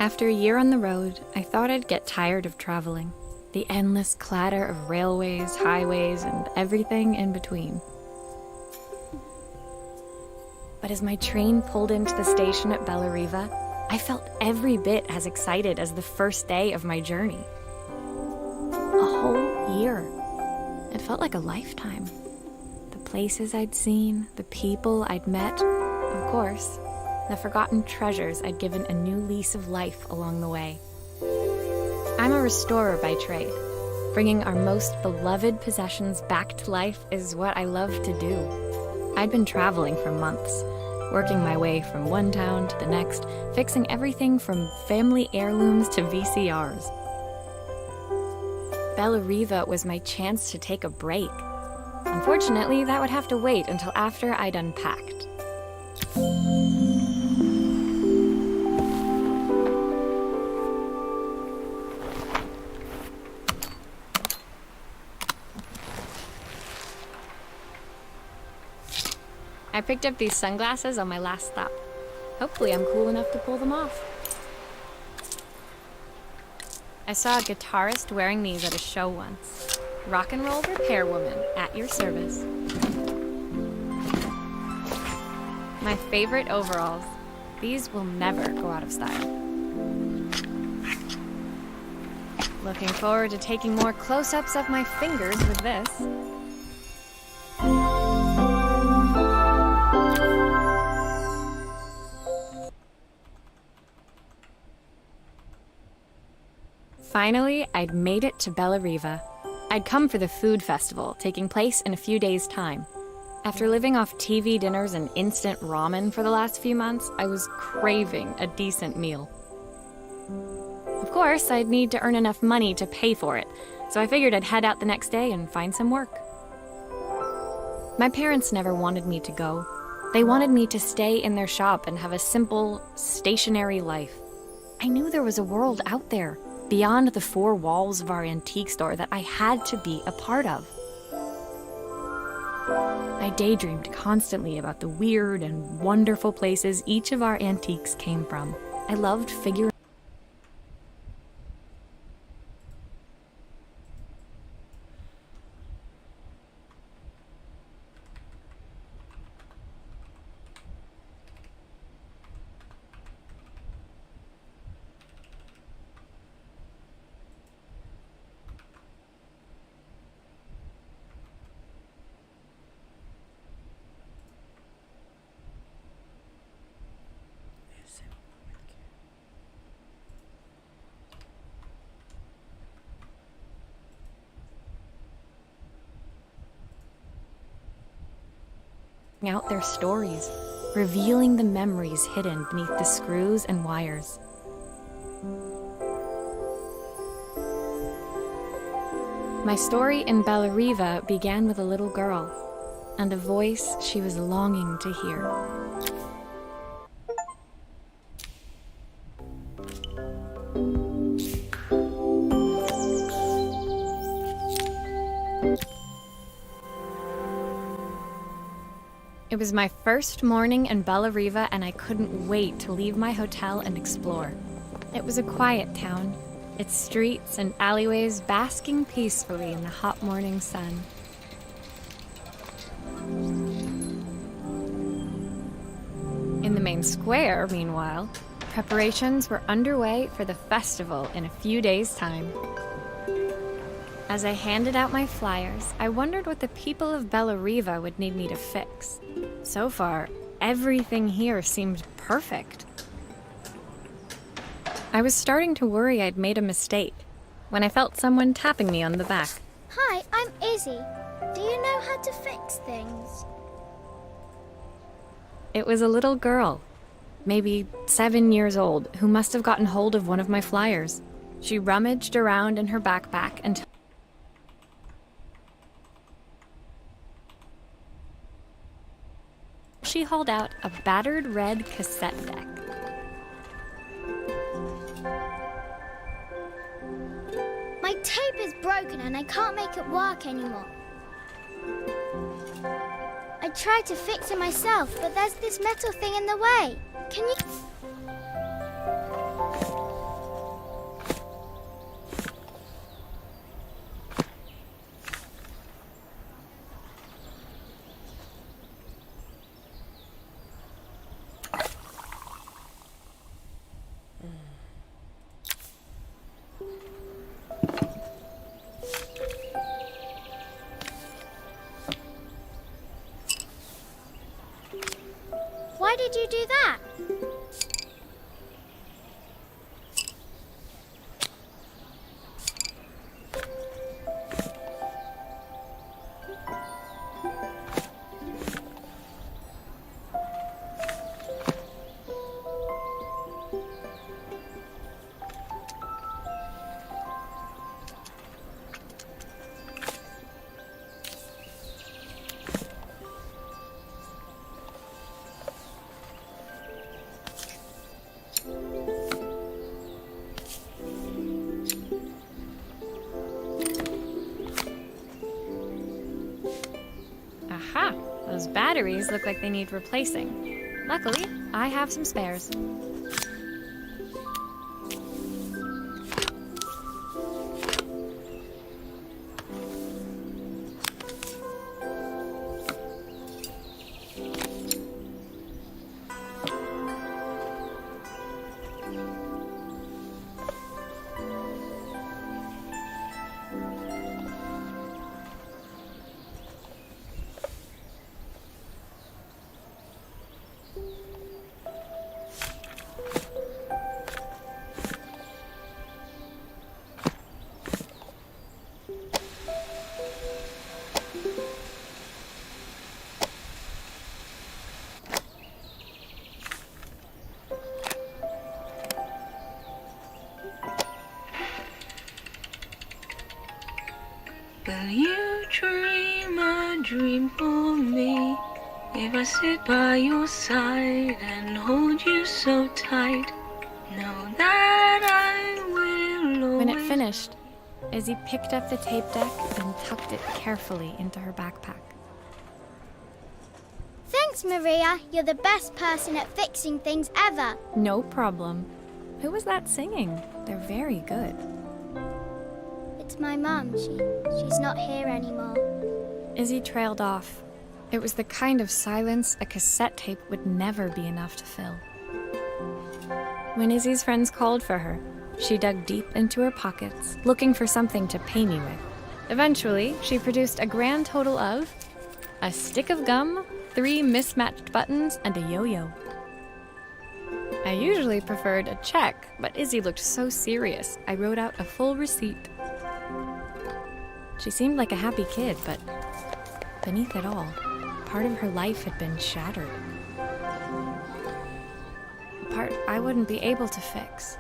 After a year on the road, I thought I'd get tired of traveling. The endless clatter of railways, highways, and everything in between. But as my train pulled into the station at Bellariva, I felt every bit as excited as the first day of my journey. A whole year. It felt like a lifetime. The places I'd seen, the people I'd met, of course, the forgotten treasures I'd given a new lease of life along the way. I'm a restorer by trade. Bringing our most beloved possessions back to life is what I love to do. I'd been traveling for months, working my way from one town to the next, fixing everything from family heirlooms to VCRs. Bellariva was my chance to take a break. Unfortunately, that would have to wait until after I'd unpacked. I picked up these sunglasses on my last stop. Hopefully I'm cool enough to pull them off. I saw a guitarist wearing these at a show once. Rock and roll repair woman, at your service. My favorite overalls. These will never go out of style. Looking forward to taking more close-ups of my fingers with this. Finally, I'd made it to Bellariva. I'd come for the food festival, taking place in a few days' time. After living off TV dinners and instant ramen for the last few months, I was craving a decent meal. Of course, I'd need to earn enough money to pay for it, so I figured I'd head out the next day and find some work. My parents never wanted me to go. They wanted me to stay in their shop and have a simple, stationary life. I knew there was a world out there, beyond the four walls of our antique store, that I had to be a part of. I daydreamed constantly about the weird and wonderful places each of our antiques came from. I loved figuring out their stories, revealing the memories hidden beneath the screws and wires. My story in Bellariva began with a little girl and a voice she was longing to hear. It was my first morning in Bellariva, and I couldn't wait to leave my hotel and explore. It was a quiet town, its streets and alleyways basking peacefully in the hot morning sun. In the main square, meanwhile, preparations were underway for the festival in a few days' time. As I handed out my flyers, I wondered what the people of Bellariva would need me to fix. So far, everything here seemed perfect. I was starting to worry I'd made a mistake when I felt someone tapping me on the back. Hi, I'm Izzy. Do you know how to fix things? It was a little girl, maybe 7 years old, who must have gotten hold of one of my flyers. She rummaged around in her backpack until she hauled out a battered red cassette deck. My tape is broken and I can't make it work anymore. I tried to fix it myself, but there's this metal thing in the way. Can you... Why did you do that? Aha! Those batteries look like they need replacing. Luckily, I have some spares. Will you dream a dream for me? If I sit by your side and hold you so tight, know that I will always... When it finished, Izzy picked up the tape deck and tucked it carefully into her backpack. Thanks, Maria. You're the best person at fixing things ever. No problem. Who was that singing? They're very good. It's my mum. She's not here anymore. Izzy trailed off. It was the kind of silence a cassette tape would never be enough to fill. When Izzy's friends called for her, she dug deep into her pockets, looking for something to pay me with. Eventually, she produced a grand total of a stick of gum, 3 mismatched buttons, and a yo-yo. I usually preferred a check, but Izzy looked so serious, I wrote out a full receipt. She seemed like a happy kid, but beneath it all, part of her life had been shattered. A part I wouldn't be able to fix.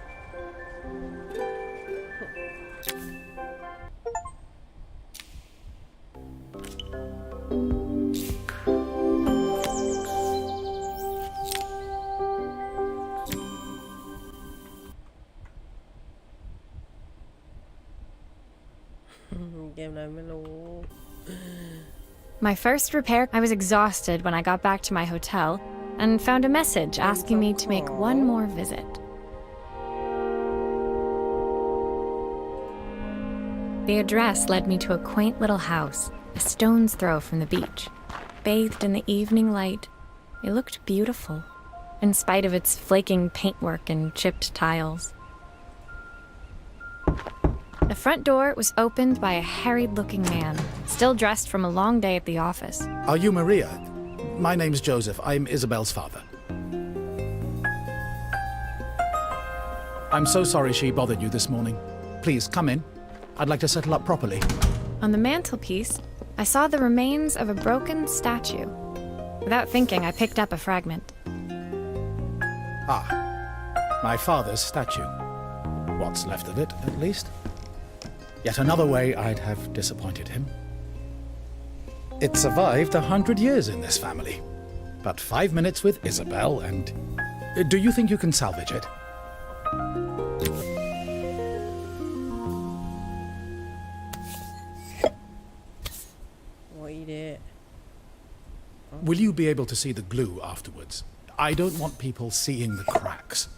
My first repair, I was exhausted when I got back to my hotel and found a message asking me to make one more visit. The address led me to a quaint little house, a stone's throw from the beach. Bathed in the evening light, it looked beautiful, in spite of its flaking paintwork and chipped tiles. The front door was opened by a harried-looking man, still dressed from a long day at the office. Are you Maria? My name's Joseph. I'm Isabel's father. I'm so sorry she bothered you this morning. Please, come in. I'd like to settle up properly. On the mantelpiece, I saw the remains of a broken statue. Without thinking, I picked up a fragment. Ah, my father's statue. What's left of it, at least. Yet another way I'd have disappointed him. It survived 100 years in this family. But 5 minutes with Isabel and... Do you think you can salvage it? Will you be able to see the glue afterwards? I don't want people seeing the cracks.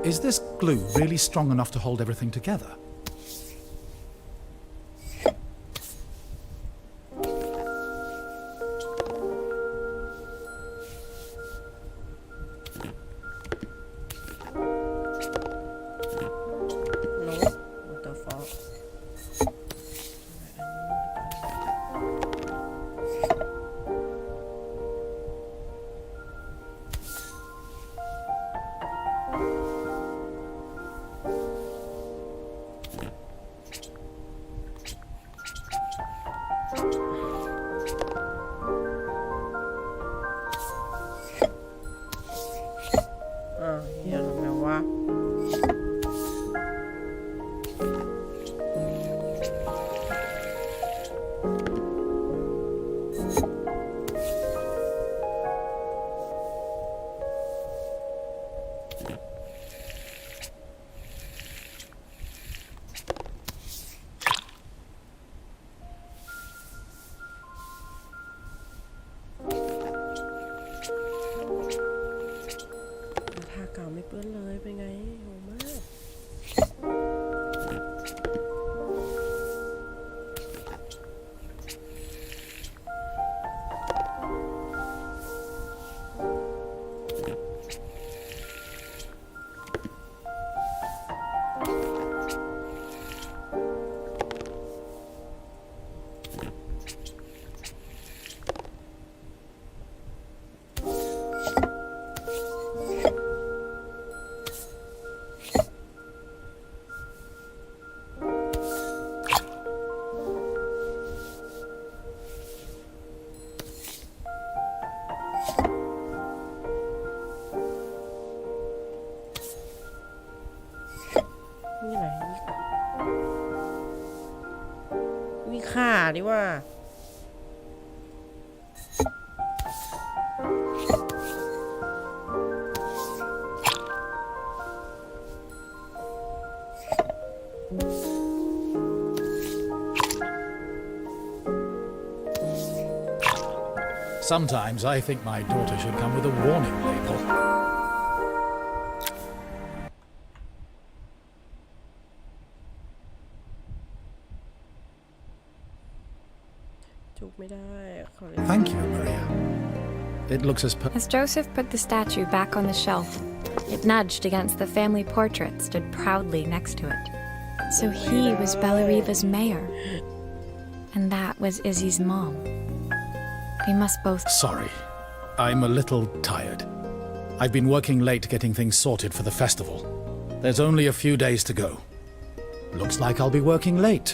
Is this glue really strong enough to hold everything together? No, what the fuck? Hiểu rồi mày quá. Thaเก่าไม่เปื้อนเลยเป็นไงโหมาก นี่ไหนมีข่าดิว่า Sometimes I think my daughter should come with a warning label. จุกไม่ได้ขอเลย Thank you, Maria. It looks as per... As Joseph put the statue back on the shelf, it nudged against the family portrait stood proudly next to it. So he was Bellariva's mayor. And that was Izzy's mom. They must both... Sorry. I'm a little tired. I've been working late getting things sorted for the festival. There's only a few days to go. Looks like I'll be working late.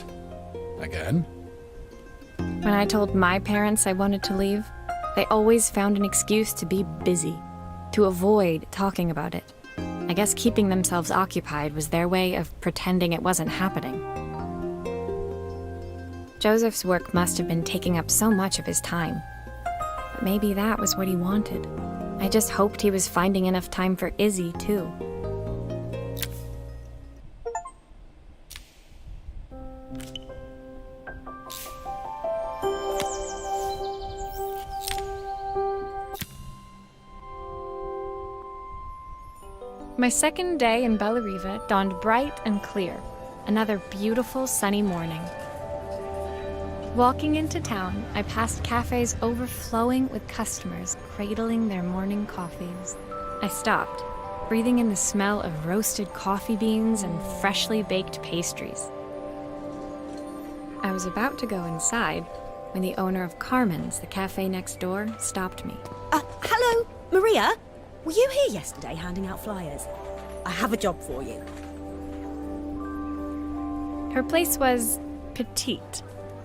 Again? When I told my parents I wanted to leave, they always found an excuse to be busy, to avoid talking about it. I guess keeping themselves occupied was their way of pretending it wasn't happening. Joseph's work must have been taking up so much of his time. But maybe that was what he wanted. I just hoped he was finding enough time for Izzy, too. My second day in Bellariva dawned bright and clear, another beautiful sunny morning. Walking into town, I passed cafes overflowing with customers cradling their morning coffees. I stopped, breathing in the smell of roasted coffee beans and freshly baked pastries. I was about to go inside when the owner of Carmen's, the cafe next door, stopped me. Hello, Maria? Were you here yesterday handing out flyers? I have a job for you. Her place was petite,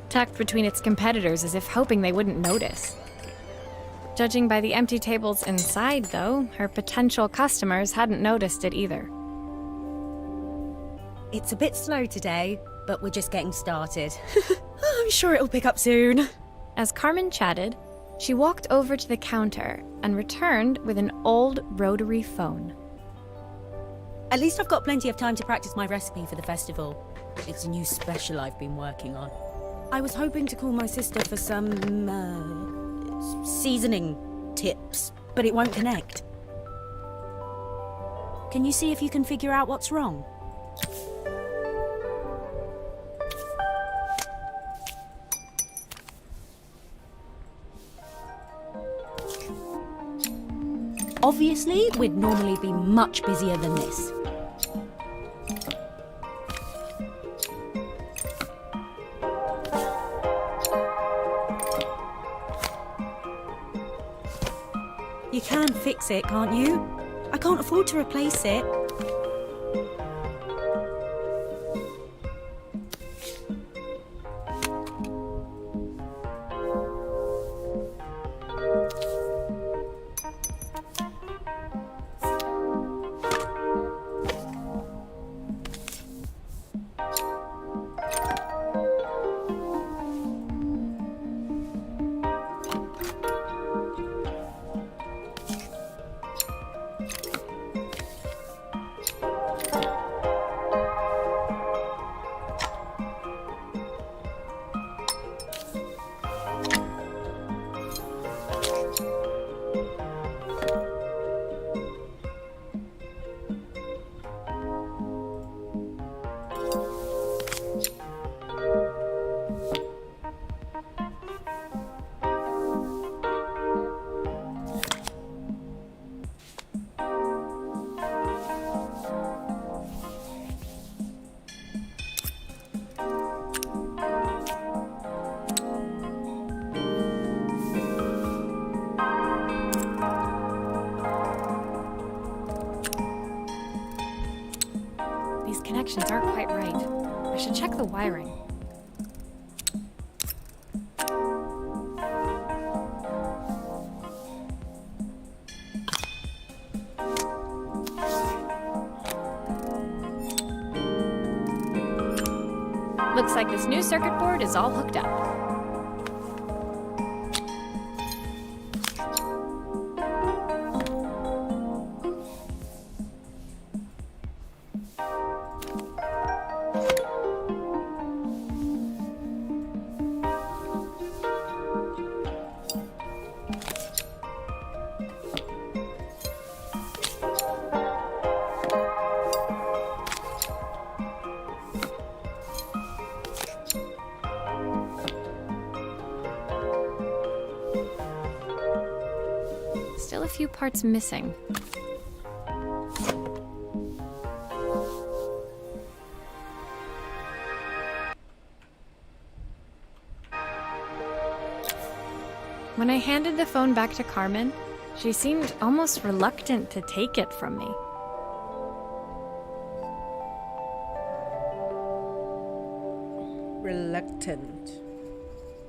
tucked between its competitors as if hoping they wouldn't notice. Judging by the empty tables inside, though, her potential customers hadn't noticed it either. It's a bit slow today, but we're just getting started. I'm sure it'll pick up soon. As Carmen chatted, she walked over to the counter and returned with an old rotary phone. At least I've got plenty of time to practice my recipe for the festival. It's a new special I've been working on. I was hoping to call my sister for some, seasoning tips, but it won't connect. Can you see if you can figure out what's wrong? Obviously, we'd normally be much busier than this. You can fix it, can't you? I can't afford to replace it. These connections aren't quite right. I should check the wiring. Looks like this new circuit board is all hooked up. Still a few parts missing. When I handed the phone back to Carmen, she seemed almost reluctant to take it from me. Reluctant.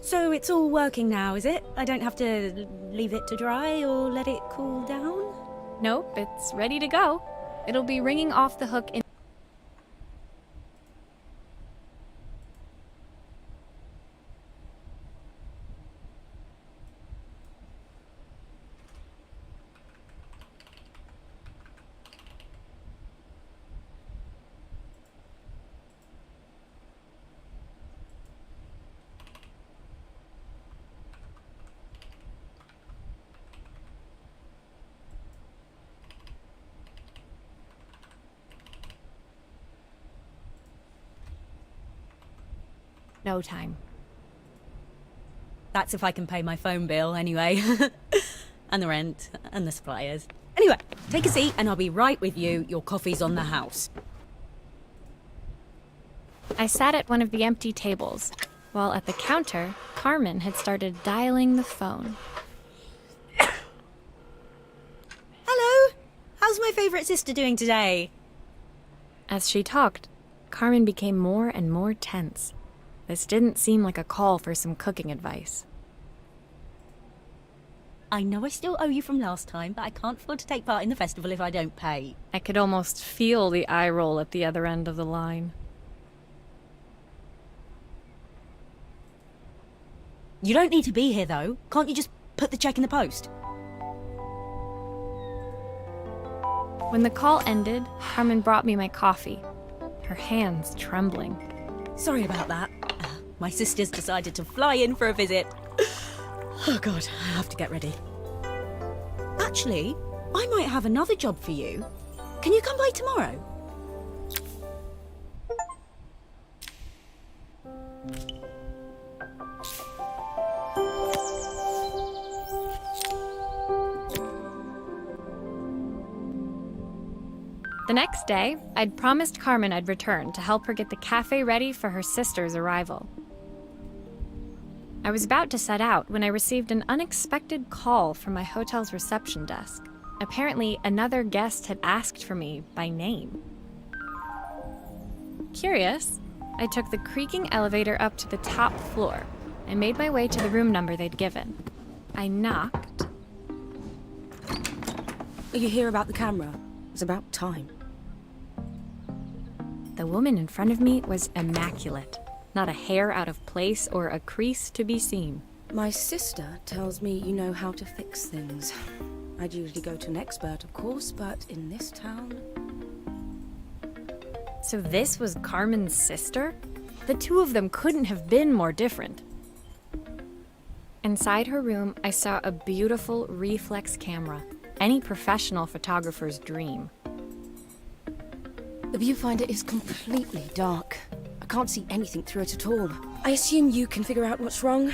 So it's all working now, is it? I don't have to leave it to dry or let it cool down? Nope, it's ready to go. It'll be ringing off the hook in no time. That's if I can pay my phone bill anyway. And the rent, and the suppliers. Anyway, take a seat and I'll be right with you. Your coffee's on the house. I sat at one of the empty tables, while at the counter, Carmen had started dialing the phone. Hello! How's my favourite sister doing today? As she talked, Carmen became more and more tense. This didn't seem like a call for some cooking advice. I know I still owe you from last time, but I can't afford to take part in the festival if I don't pay. I could almost feel the eye roll at the other end of the line. You don't need to be here, though. Can't you just put the check in the post? When the call ended, Carmen brought me my coffee, her hands trembling. Sorry about that. My sister's decided to fly in for a visit. Oh God, I have to get ready. Actually, I might have another job for you. Can you come by tomorrow? The next day, I'd promised Carmen I'd return to help her get the cafe ready for her sister's arrival. I was about to set out when I received an unexpected call from my hotel's reception desk. Apparently, another guest had asked for me by name. Curious, I took the creaking elevator up to the top floor and made my way to the room number they'd given. I knocked. Are you here about the camera? It's about time. The woman in front of me was immaculate. Not a hair out of place or a crease to be seen. My sister tells me you know how to fix things. I'd usually go to an expert, of course, but in this town... So this was Carmen's sister? The two of them couldn't have been more different. Inside her room, I saw a beautiful reflex camera. Any professional photographer's dream. The viewfinder is completely dark. I can't see anything through it at all. I assume you can figure out what's wrong.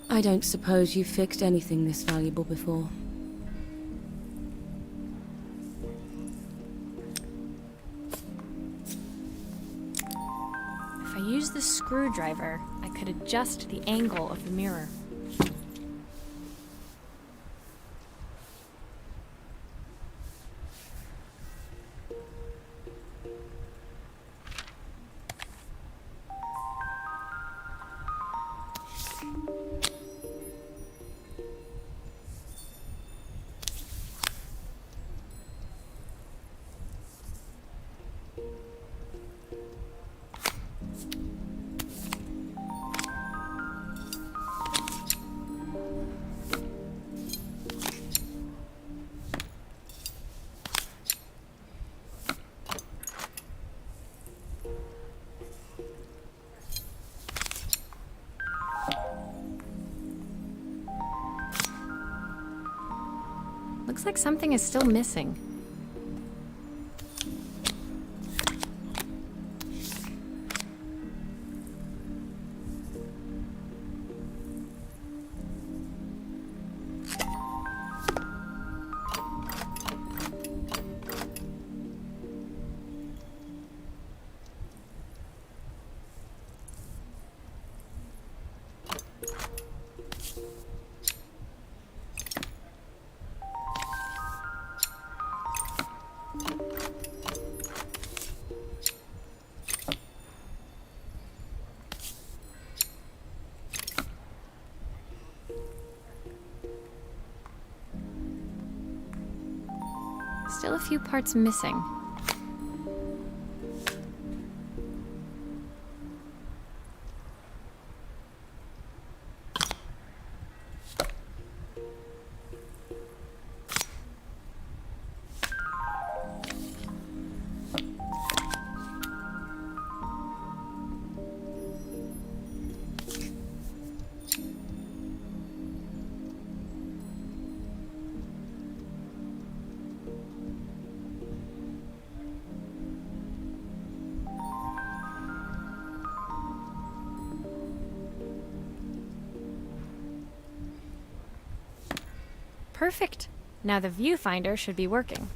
I don't suppose you've fixed anything this valuable before. If I use the screwdriver, I could adjust the angle of the mirror. Looks like something is still missing. Still a few parts missing. Perfect. Now the viewfinder should be working.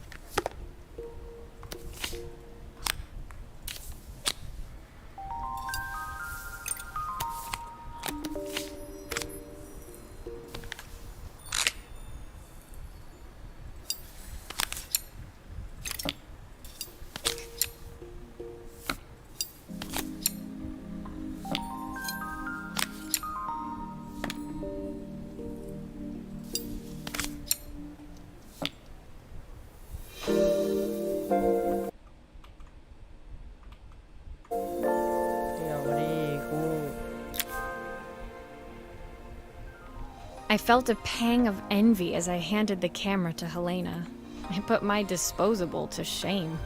I felt a pang of envy as I handed the camera to Helena. I put my disposable to shame.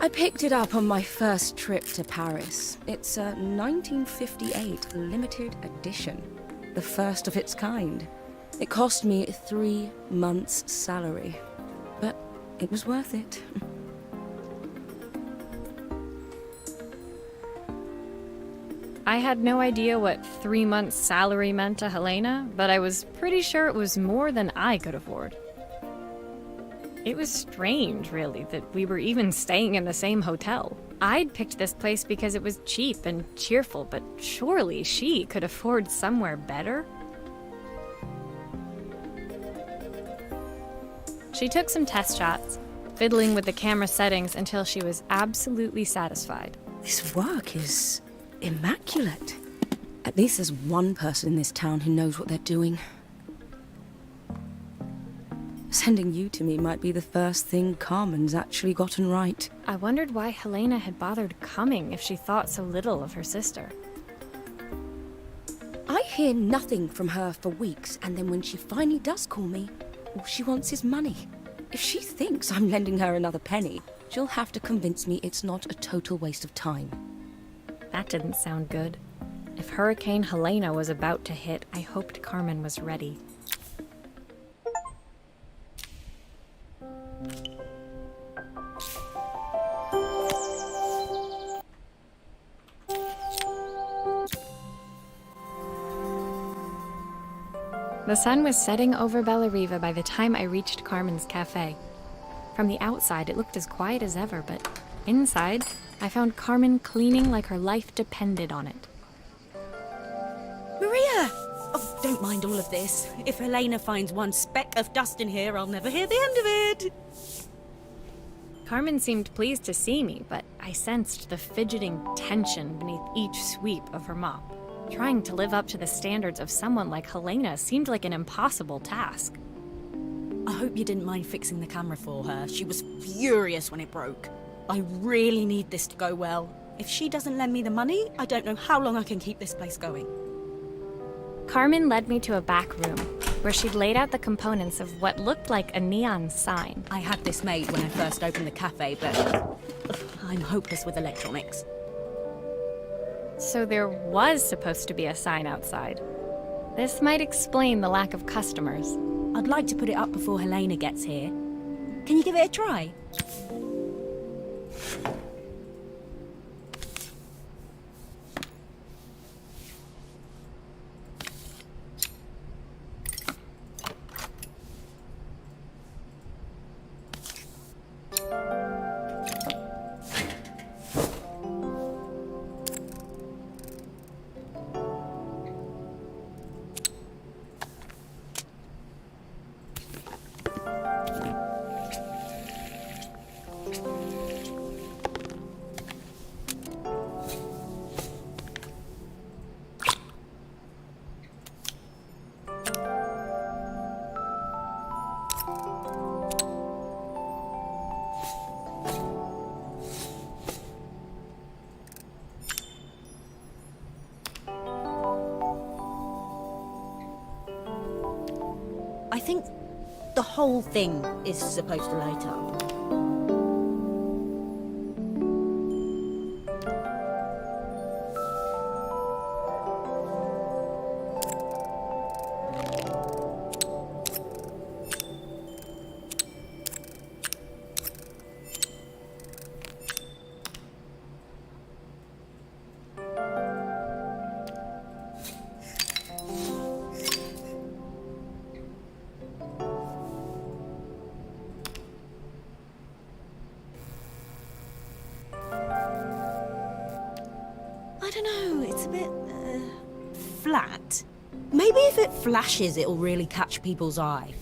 I picked it up on my first trip to Paris. It's a 1958 limited edition, the first of its kind. It cost me 3 months' salary, but it was worth it. I had no idea what 3 months' salary meant to Helena, but I was pretty sure it was more than I could afford. It was strange, really, that we were even staying in the same hotel. I'd picked this place because it was cheap and cheerful, but surely she could afford somewhere better? She took some test shots, fiddling with the camera settings until she was absolutely satisfied. This work is immaculate. At least there's one person in this town who knows what they're doing. Sending you to me might be the first thing Carmen's actually gotten right. I wondered why Helena had bothered coming if she thought so little of her sister. I hear nothing from her for weeks, and then when she finally does call me, all she wants is money. If she thinks I'm lending her another penny, she'll have to convince me it's not a total waste of time. That didn't sound good. If Hurricane Helena was about to hit, I hoped Carmen was ready. The sun was setting over Bellariva by the time I reached Carmen's cafe. From the outside, it looked as quiet as ever, but inside, I found Carmen cleaning like her life depended on it. Maria! Oh, don't mind all of this. If Helena finds one speck of dust in here, I'll never hear the end of it. Carmen seemed pleased to see me, but I sensed the fidgeting tension beneath each sweep of her mop. Trying to live up to the standards of someone like Helena seemed like an impossible task. I hope you didn't mind fixing the camera for her. She was furious when it broke. I really need this to go well. If she doesn't lend me the money, I don't know how long I can keep this place going. Carmen led me to a back room, where she'd laid out the components of what looked like a neon sign. I had this made when I first opened the cafe, but I'm hopeless with electronics. So there was supposed to be a sign outside. This might explain the lack of customers. I'd like to put it up before Helena gets here. Can you give it a try? I think the whole thing is supposed to light up. I don't know, it's a bit, flat. Maybe if it flashes, it'll really catch people's eye.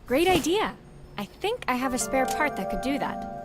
Great idea. I think I have a spare part that could do that.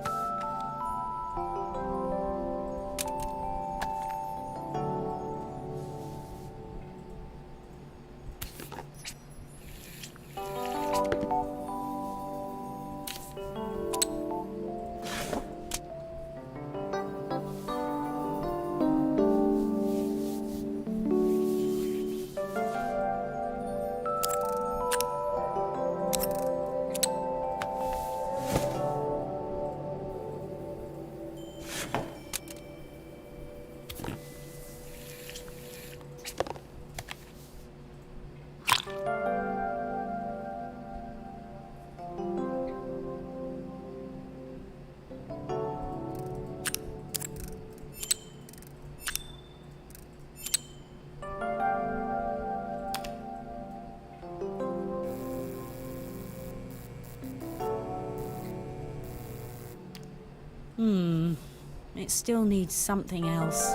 It still needs something else.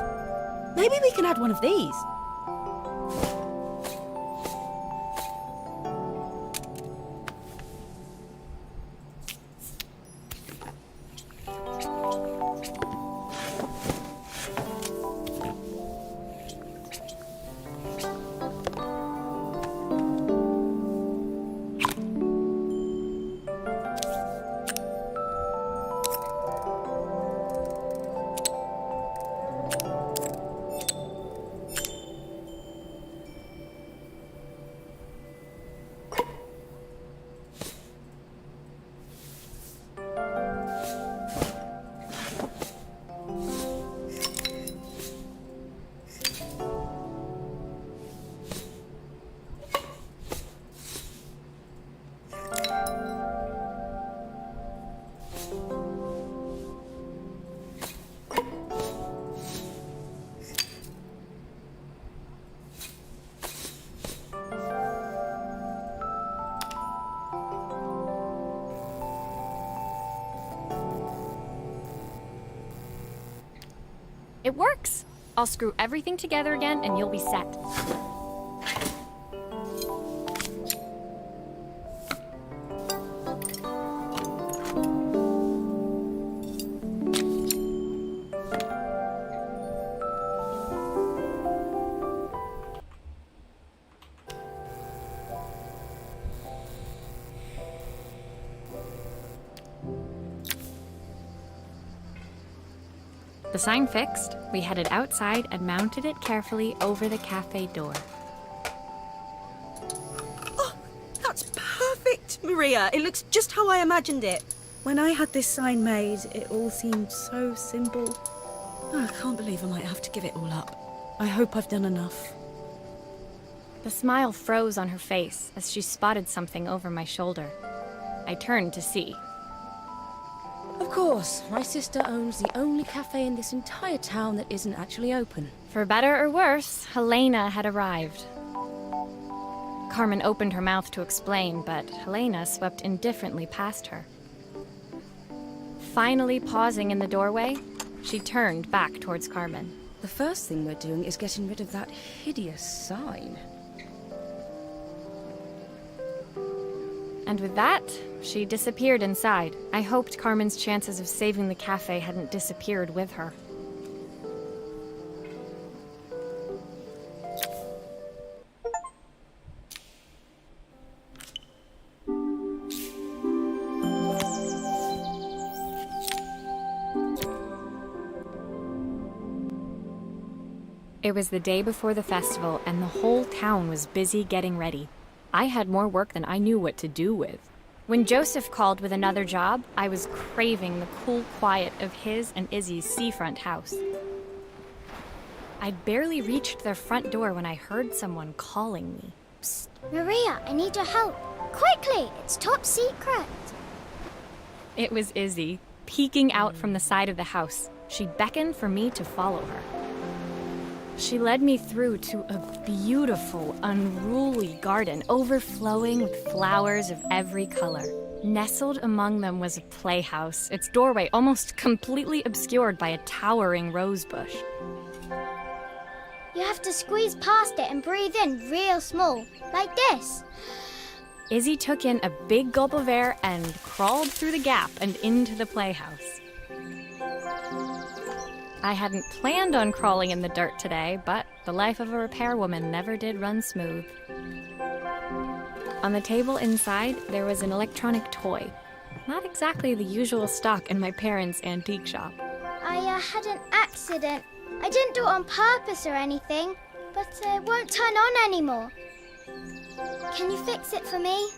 Maybe we can add one of these. It works! I'll screw everything together again and you'll be set. The sign fixed, we headed outside and mounted it carefully over the cafe door. Oh, that's perfect, Maria. It looks just how I imagined it. When I had this sign made, it all seemed so simple. Oh, I can't believe I might have to give it all up. I hope I've done enough. The smile froze on her face as she spotted something over my shoulder. I turned to see. Of course, my sister owns the only cafe in this entire town that isn't actually open. For better or worse, Helena had arrived. Carmen opened her mouth to explain, but Helena swept indifferently past her. Finally pausing in the doorway, she turned back towards Carmen. The first thing we're doing is getting rid of that hideous sign. And with that, she disappeared inside. I hoped Carmen's chances of saving the cafe hadn't disappeared with her. It was the day before the festival, and the whole town was busy getting ready. I had more work than I knew what to do with. When Joseph called with another job, I was craving the cool quiet of his and Izzy's seafront house. I'd barely reached their front door when I heard someone calling me. Psst, Maria, I need your help. Quickly, it's top secret. It was Izzy, peeking out from the side of the house. She beckoned for me to follow her. She led me through to a beautiful, unruly garden overflowing with flowers of every color. Nestled among them was a playhouse, its doorway almost completely obscured by a towering rose bush. You have to squeeze past it and breathe in real small, like this. Izzy took in a big gulp of air and crawled through the gap and into the playhouse. I hadn't planned on crawling in the dirt today, but the life of a repairwoman never did run smooth. On the table inside, there was an electronic toy. Not exactly the usual stock in my parents' antique shop. I had an accident. I didn't do it on purpose or anything, but it won't turn on anymore. Can you fix it for me?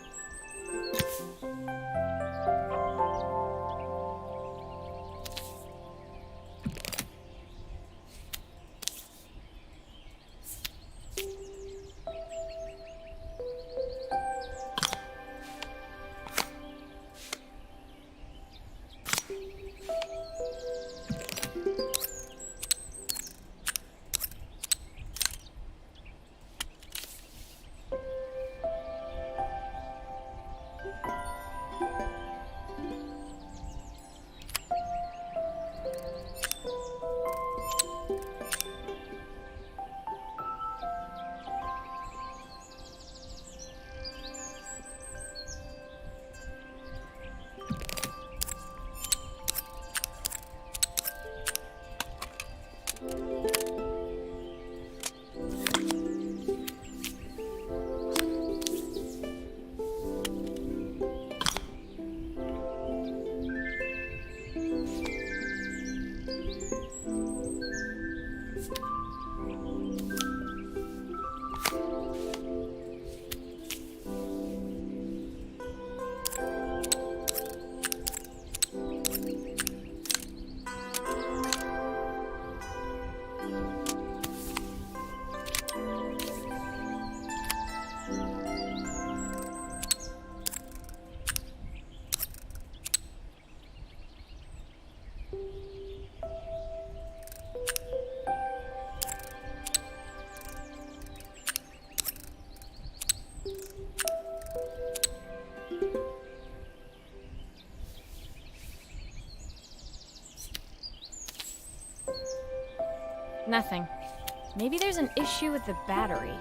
Nothing. Maybe there's an issue with the battery.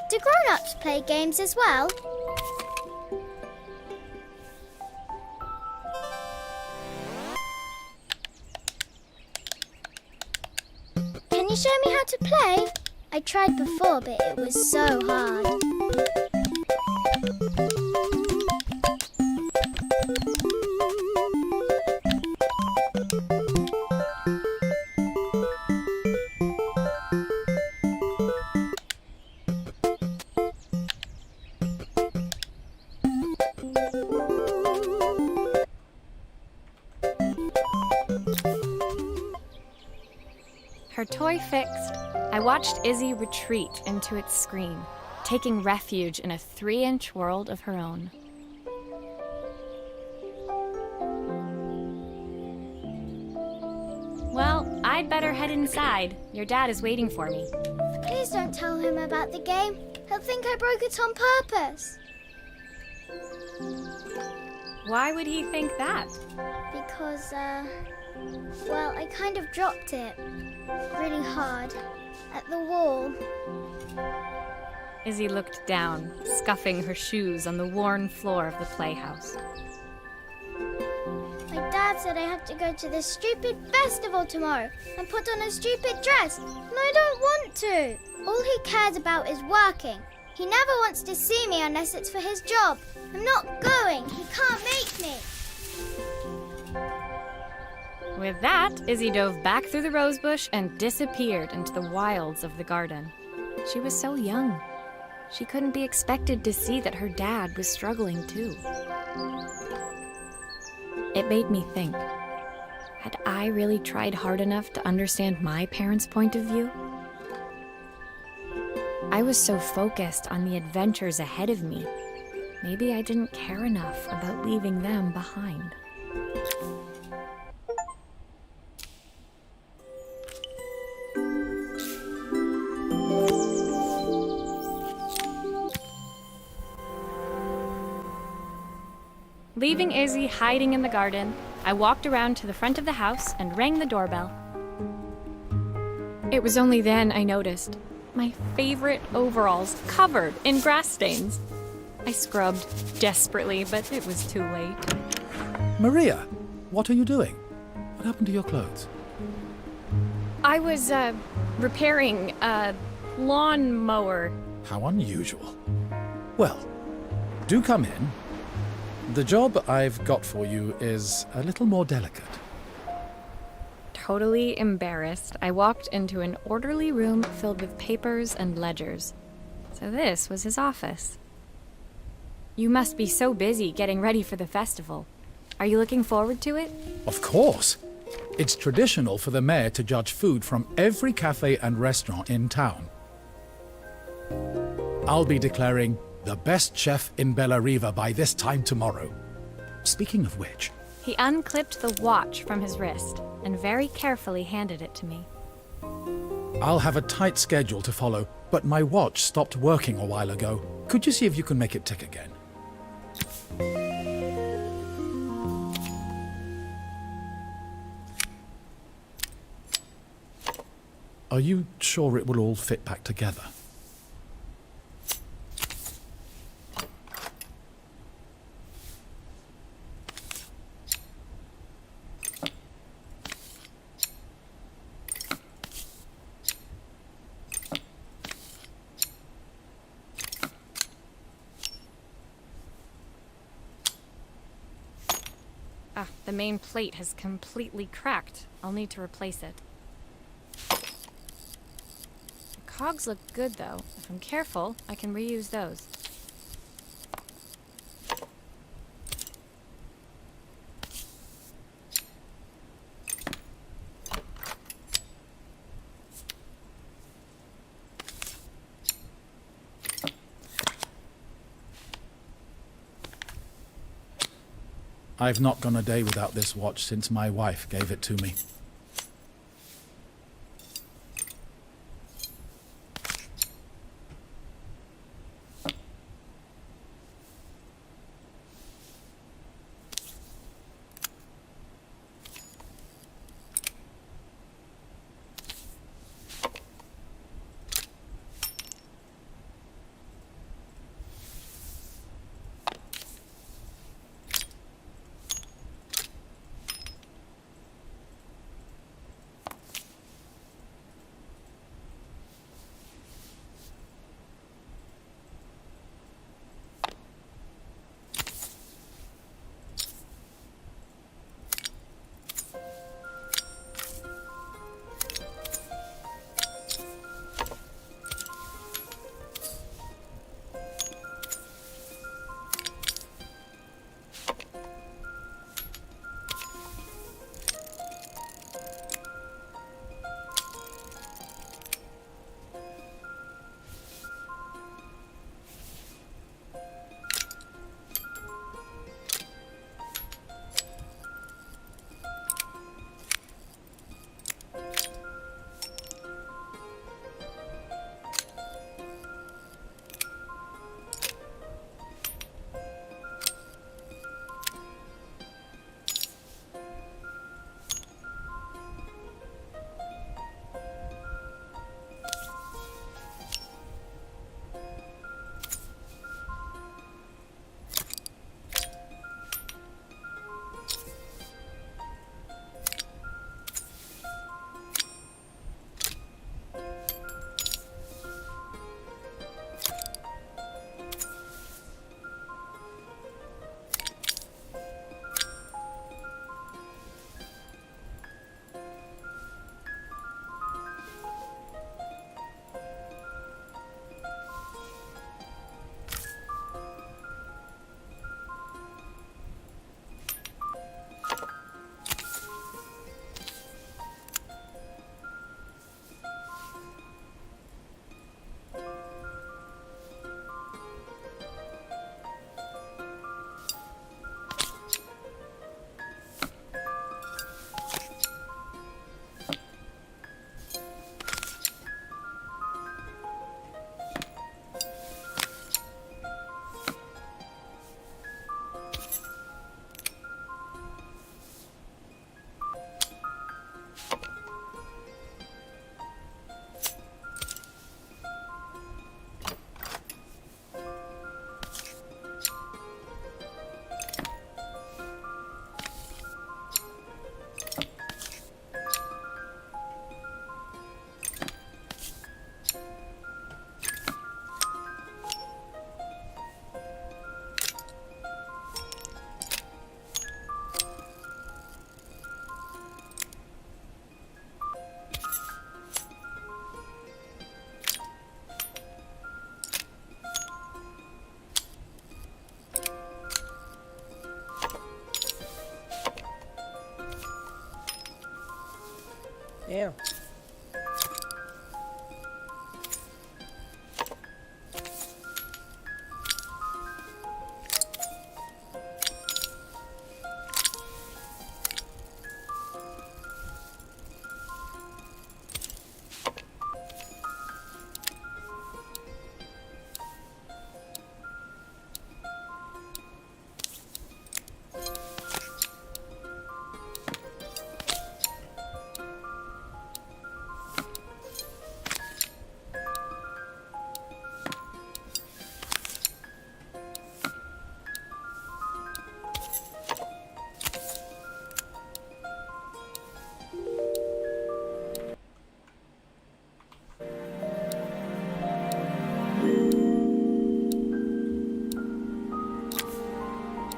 Do grown-ups play games as well? Can you show me how to play? I tried before, but it was so hard. Her toy fixed, I watched Izzy retreat into its screen, taking refuge in a 3-inch world of her own. Well, I'd better head inside. Your dad is waiting for me. Please don't tell him about the game. He'll think I broke it on purpose. Why would he think that? Because, well, I kind of dropped it really hard at the wall. Izzy looked down, scuffing her shoes on the worn floor of the playhouse. My dad said I have to go to this stupid festival tomorrow and put on a stupid dress, and I don't want to. All he cares about is working. He never wants to see me unless it's for his job. I'm not going. He can't make me. With that, Izzy dove back through the rosebush and disappeared into the wilds of the garden. She was so young. She couldn't be expected to see that her dad was struggling too. It made me think, had I really tried hard enough to understand my parents' point of view? I was so focused on the adventures ahead of me, maybe I didn't care enough about leaving them behind. Leaving Izzy hiding in the garden, I walked around to the front of the house and rang the doorbell. It was only then I noticed my favorite overalls covered in grass stains. I scrubbed desperately, but it was too late. Maria, what are you doing? What happened to your clothes? I was, repairing a lawn mower. How unusual. Well, do come in. The job I've got for you is a little more delicate. Totally embarrassed, I walked into an orderly room filled with papers and ledgers. So this was his office. You must be so busy getting ready for the festival. Are you looking forward to it? Of course. It's traditional for the mayor to judge food from every cafe and restaurant in town. I'll be declaring the best chef in Bellariva by this time tomorrow. Speaking of which... He unclipped the watch from his wrist and very carefully handed it to me. I'll have a tight schedule to follow, but my watch stopped working a while ago. Could you see if you can make it tick again? Are you sure it will all fit back together? Ah, the main plate has completely cracked. I'll need to replace it. The cogs look good, though. If I'm careful, I can reuse those. I've not gone a day without this watch since my wife gave it to me.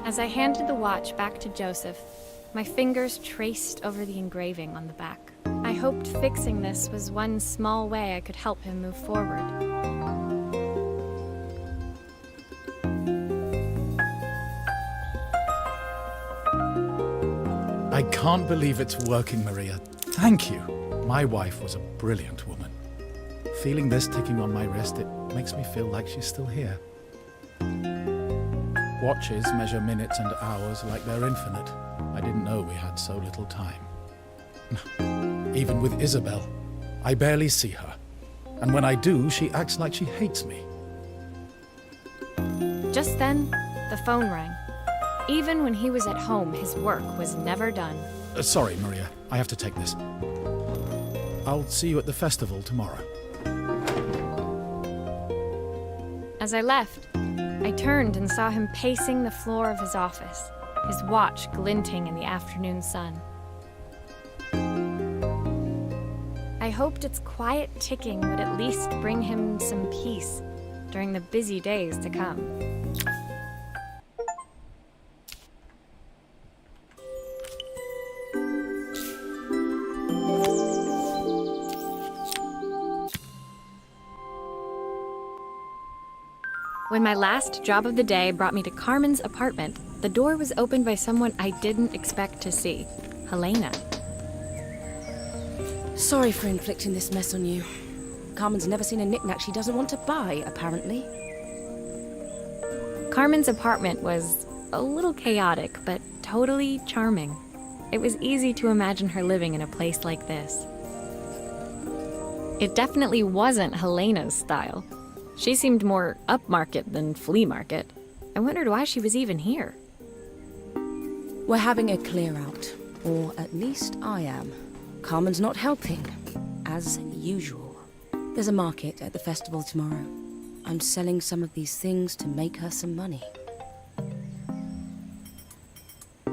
As I handed the watch back to Joseph, my fingers traced over the engraving on the back. I hoped fixing this was one small way I could help him move forward. I can't believe it's working, Maria. Thank you. My wife was a brilliant woman. Feeling this ticking on my wrist, it makes me feel like she's still here. Watches measure minutes and hours like they're infinite. I didn't know we had so little time. Even with Isabel, I barely see her. And when I do, she acts like she hates me. Just then, the phone rang. Even when he was at home, his work was never done. Sorry, Maria. I have to take this. I'll see you at the festival tomorrow. As I left, I turned and saw him pacing the floor of his office, his watch glinting in the afternoon sun. I hoped its quiet ticking would at least bring him some peace during the busy days to come. When my last job of the day brought me to Carmen's apartment, the door was opened by someone I didn't expect to see, Helena. Sorry for inflicting this mess on you. Carmen's never seen a knick-knack she doesn't want to buy, apparently. Carmen's apartment was a little chaotic, but totally charming. It was easy to imagine her living in a place like this. It definitely wasn't Helena's style. She seemed more upmarket than flea market. I wondered why she was even here. We're having a clear-out, or at least I am. Carmen's not helping, as usual. There's a market at the festival tomorrow. I'm selling some of these things to make her some money.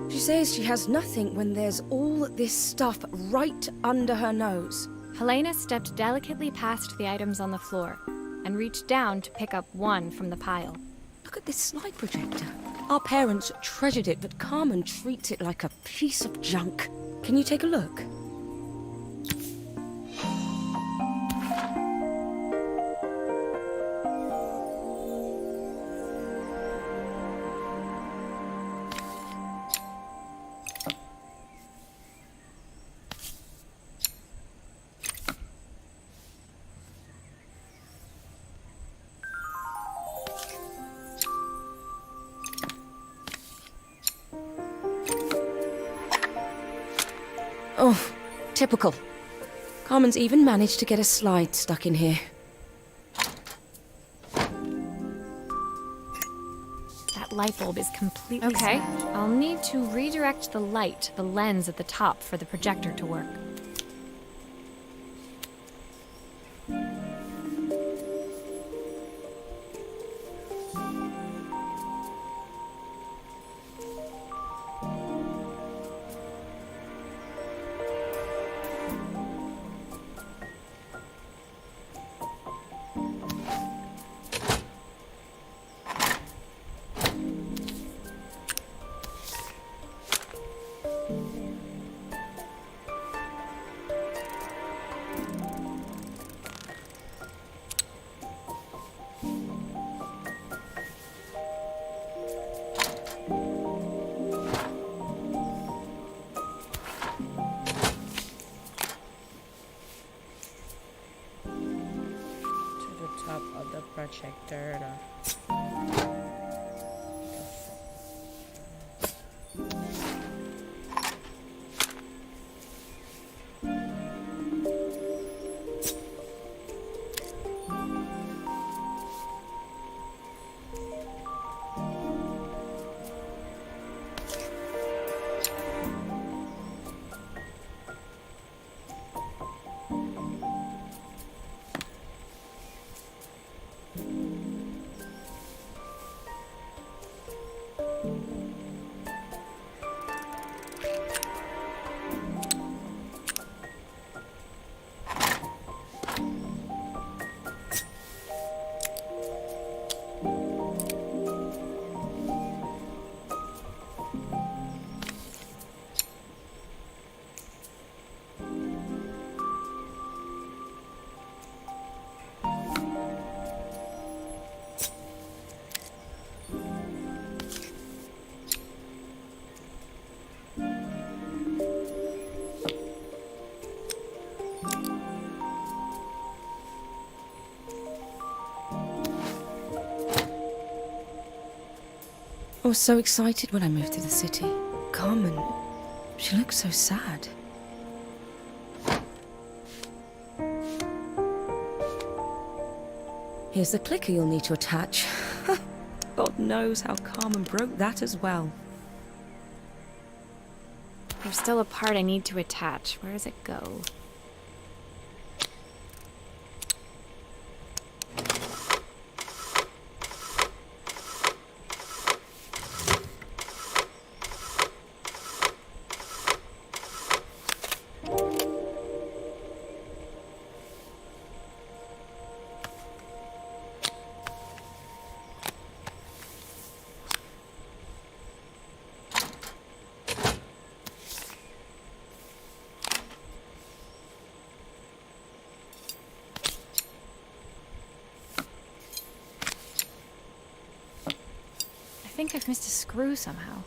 She says she has nothing when there's all this stuff right under her nose. Helena stepped delicately past the items on the floor and reached down to pick up one from the pile. Look at this slide projector. Our parents treasured it, but Carmen treats it like a piece of junk. Can you take a look? Oh, typical. Carmen's even managed to get a slide stuck in here. That light bulb is completely smashed. I'll need to redirect the light to the lens at the top for the projector to work. Top of the projector. I was so excited when I moved to the city. Carmen, she looked so sad. Here's the clicker you'll need to attach. God knows how Carmen broke that as well. There's still a part I need to attach. Where does it go? I think I've missed a screw somehow.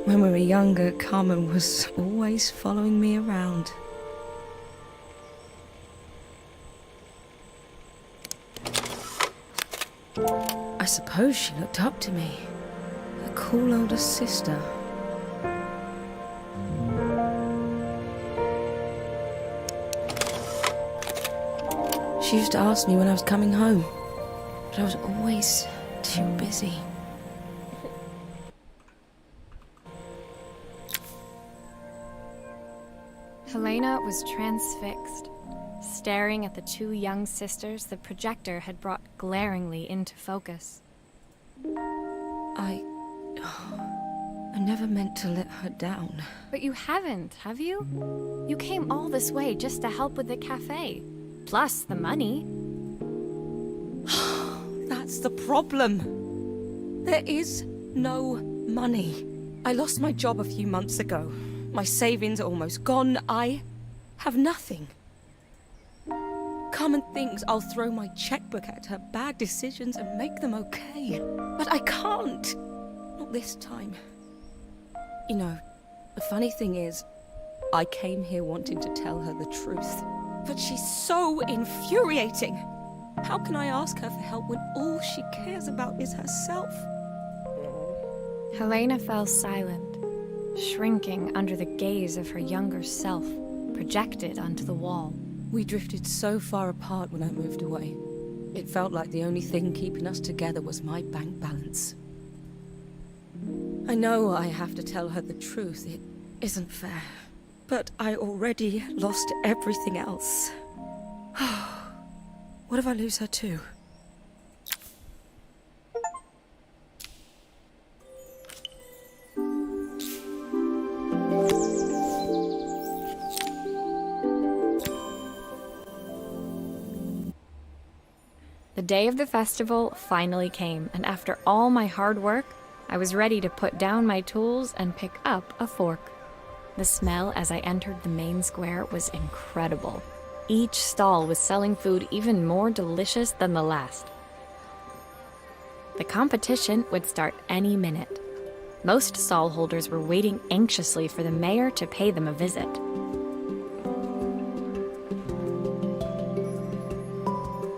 When we were younger, Carmen was always following me around. I suppose she looked up to me. A cool older sister. She used to ask me when I was coming home, but I was always too busy. Helena was transfixed, staring at the two young sisters the projector had brought glaringly into focus. I never meant to let her down. But you haven't, have you? You came all this way just to help with the cafe. Plus the money. That's the problem. There is no money. I lost my job a few months ago. My savings are almost gone. I have nothing. Carmen thinks I'll throw my checkbook at her bad decisions and make them okay. But I can't. Not this time. You know, the funny thing is, I came here wanting to tell her the truth. But she's so infuriating. How can I ask her for help when all she cares about is herself? Helena fell silent, shrinking under the gaze of her younger self, projected onto the wall. We drifted so far apart when I moved away. It felt like the only thing keeping us together was my bank balance. I know I have to tell her the truth. It isn't fair. But I already lost everything else. What if I lose her too? The day of the festival finally came, and after all my hard work, I was ready to put down my tools and pick up a fork. The smell as I entered the main square was incredible. Each stall was selling food even more delicious than the last. The competition would start any minute. Most stall holders were waiting anxiously for the mayor to pay them a visit.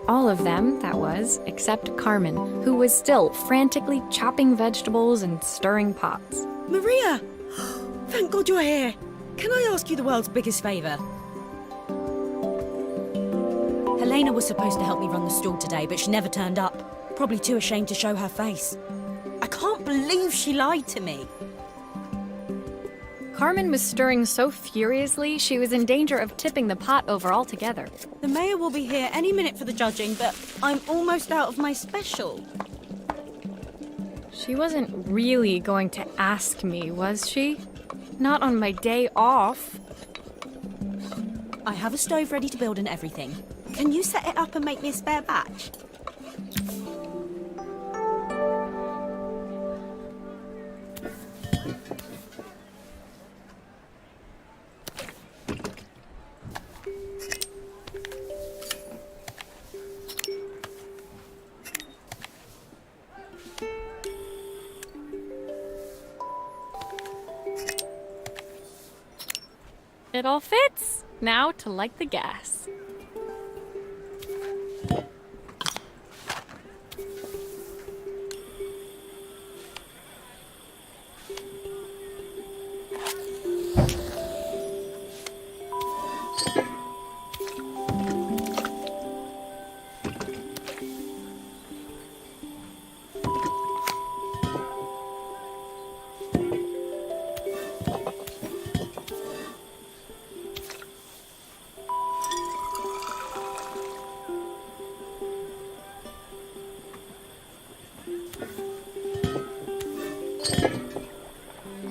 All of them, that was, except Carmen, who was still frantically chopping vegetables and stirring pots. Maria! Thank God you're here. Can I ask you the world's biggest favour? Helena was supposed to help me run the stall today, but she never turned up. Probably too ashamed to show her face. I can't believe she lied to me. Carmen was stirring so furiously, she was in danger of tipping the pot over altogether. The mayor will be here any minute for the judging, but I'm almost out of my special. She wasn't really going to ask me, was she? Not on my day off. I have a stove ready to build and everything. Can you set it up and make me a spare batch? It all fits. Now to light the gas.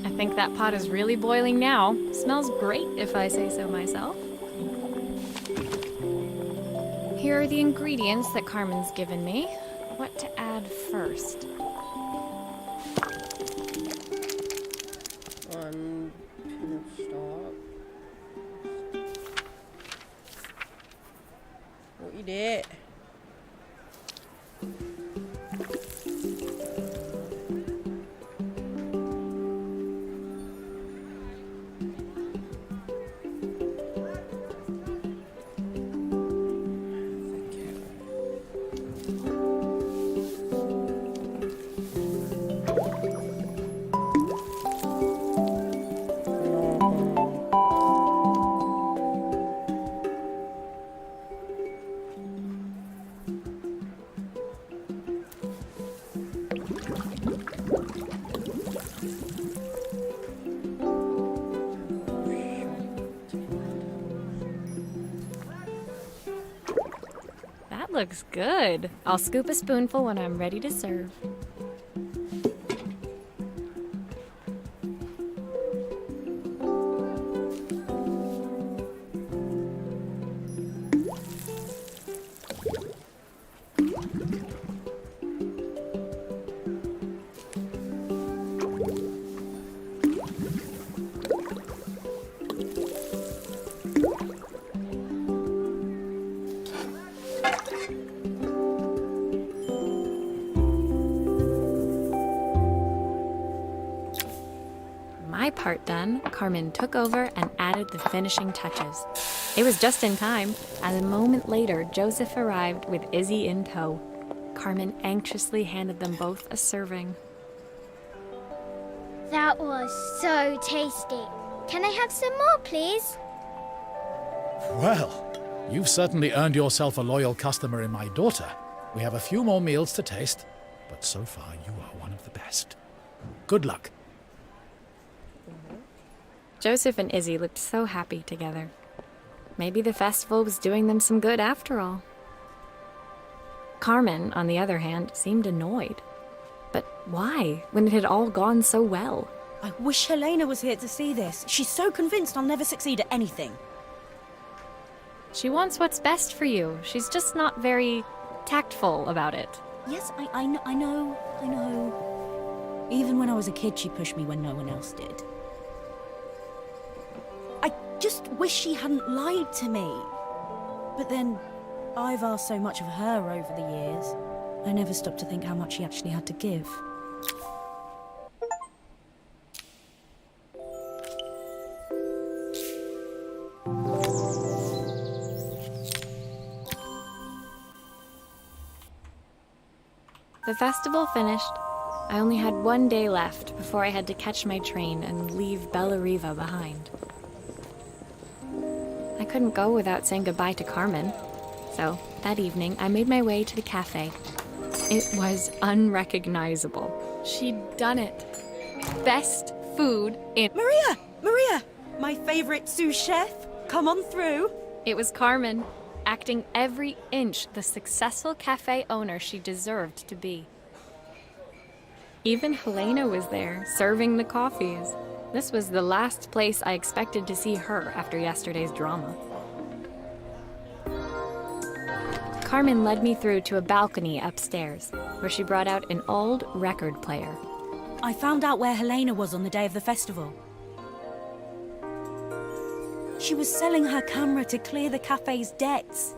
I think that pot is really boiling now. Smells great if I say so myself. Here are the ingredients that Carmen's given me. What to add first? Stop. What you did? That looks good. I'll scoop a spoonful when I'm ready to serve. My part done, Carmen took over and added the finishing touches. It was just in time, and a moment later, Joseph arrived with Izzy in tow. Carmen anxiously handed them both a serving. That was so tasty. Can I have some more, please? Well, you've certainly earned yourself a loyal customer in my daughter. We have a few more meals to taste, but so far you are one of the best. Good luck. Joseph and Izzy looked so happy together. Maybe the festival was doing them some good after all. Carmen, on the other hand, seemed annoyed. But why, when it had all gone so well? I wish Helena was here to see this. She's so convinced I'll never succeed at anything. She wants what's best for you. She's just not very tactful about it. Yes, I know. Even when I was a kid, she pushed me when no one else did. I just wish she hadn't lied to me. But then, I've asked so much of her over the years. I never stopped to think how much she actually had to give. The festival finished. I only had one day left before I had to catch my train and leave Bellariva behind. I couldn't go without saying goodbye to Carmen. So, that evening, I made my way to the cafe. It was unrecognizable. She'd done it. Best food in... Maria! My favorite sous chef. Come on through. It was Carmen, acting every inch the successful cafe owner she deserved to be. Even Helena was there, serving the coffees. This was the last place I expected to see her after yesterday's drama. Carmen led me through to a balcony upstairs, where she brought out an old record player. I found out where Helena was on the day of the festival. She was selling her camera to clear the cafe's debts.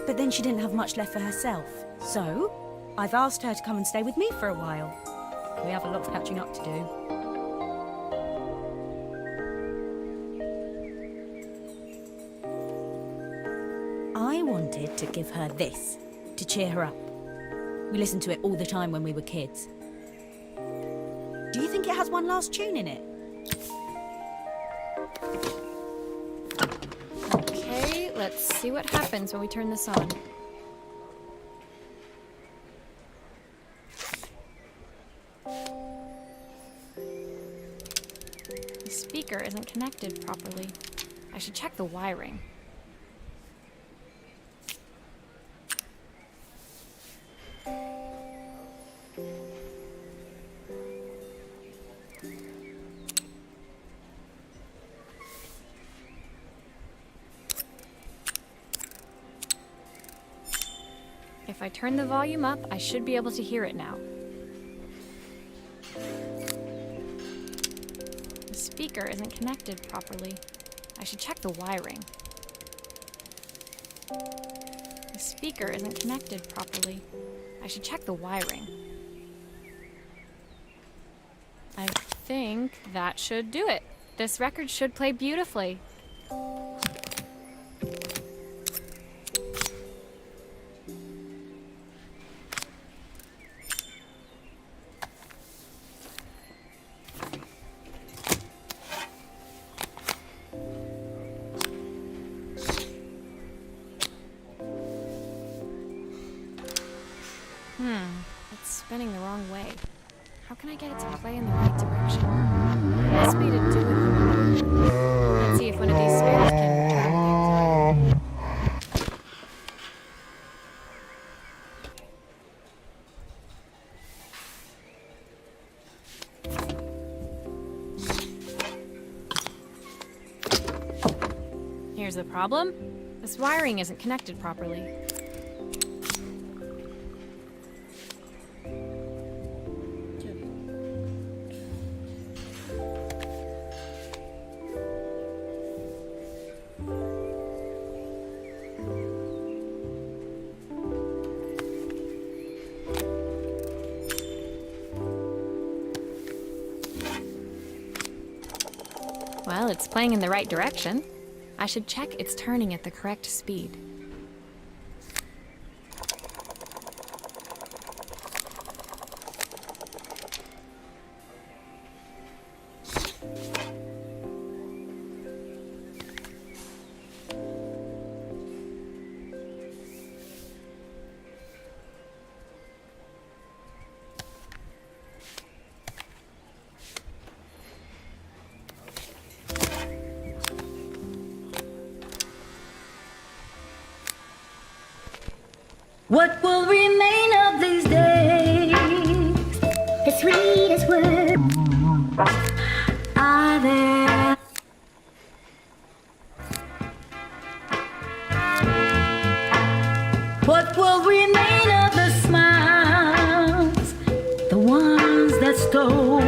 But then she didn't have much left for herself. So, I've asked her to come and stay with me for a while. We have a lot of catching up to do. had to give her this to cheer her up. We listened to it all the time when we were kids. Do you think it has one last tune in it? Okay, let's see what happens when we turn this on. The speaker isn't connected properly. I should check the wiring. If I turn the volume up, I should be able to hear it now. The speaker isn't connected properly. I should check the wiring. The speaker isn't connected properly. I should check the wiring. I think that should do it. This record should play beautifully. It's spinning the wrong way. How can I get it to play in the right direction? There must be to do with it. Let's see if one of these spares can turn things. Here's the problem. This wiring isn't connected properly. Well, it's playing in the right direction. I should check it's turning at the correct speed. What will remain of these days? The sweetest word. Are there? What will remain of the smiles, the ones that stole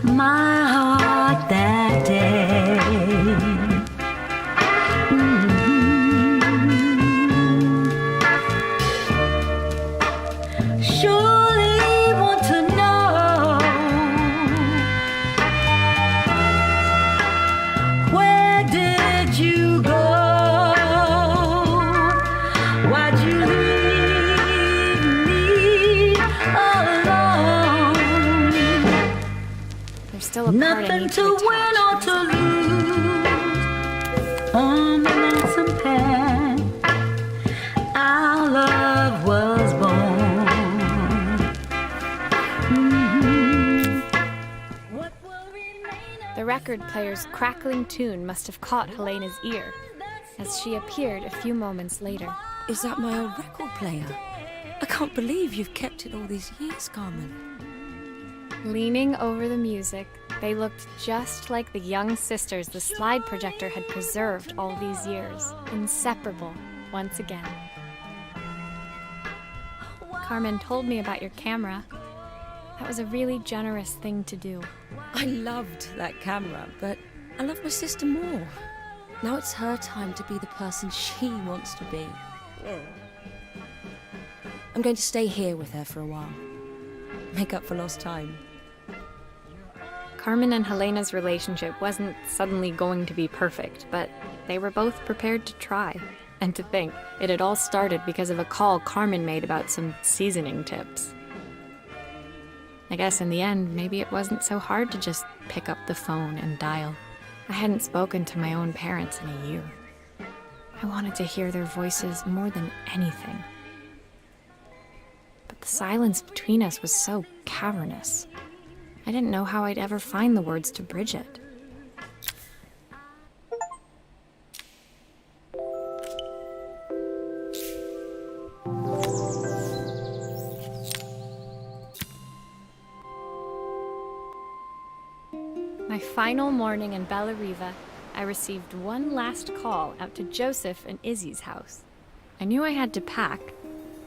my heart that day? Surely want to know, where did you go? Why'd you leave me alone? There's still a part I Nothing need to to win or attach. to lose on the lonesome path. Our love was born. What will remain of The record player's crackling tune must have caught Helena's ear, as she appeared a few moments later. Is that my old record player? I can't believe you've kept it all these years, Carmen. Leaning over the music, they looked just like the young sisters the slide projector had preserved all these years, inseparable once again. Carmen told me about your camera. That was a really generous thing to do. I loved that camera, but I love my sister more. Now it's her time to be the person she wants to be. I'm going to stay here with her for a while. Make up for lost time. Carmen and Helena's relationship wasn't suddenly going to be perfect, but they were both prepared to try. And to think, it had all started because of a call Carmen made about some seasoning tips. I guess in the end, maybe it wasn't so hard to just pick up the phone and dial. I hadn't spoken to my own parents in a year. I wanted to hear their voices more than anything. But the silence between us was so cavernous. I didn't know how I'd ever find the words to bridge it. My final morning in Bellariva, I received one last call out to Joseph and Izzy's house. I knew I had to pack,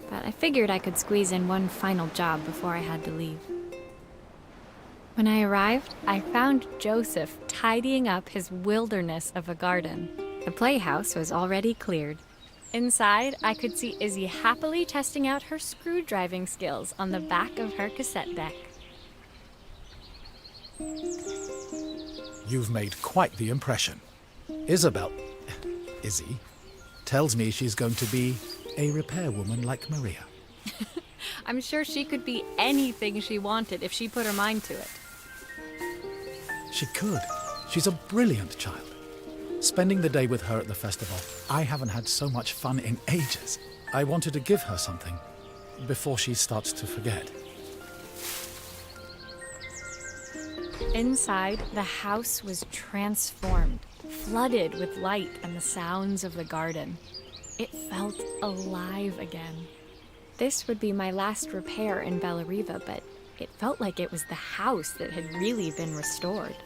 but I figured I could squeeze in one final job before I had to leave. When I arrived, I found Joseph tidying up his wilderness of a garden. The playhouse was already cleared. Inside, I could see Izzy happily testing out her screw-driving skills on the back of her cassette deck. You've made quite the impression. Izzy, tells me she's going to be a repairwoman like Maria. I'm sure she could be anything she wanted if she put her mind to it. She could. She's a brilliant child. Spending the day with her at the festival, I haven't had so much fun in ages. I wanted to give her something before she starts to forget. Inside, the house was transformed, flooded with light and the sounds of the garden. It felt alive again. This would be my last repair in Bellariva, but it felt like it was the house that had really been restored.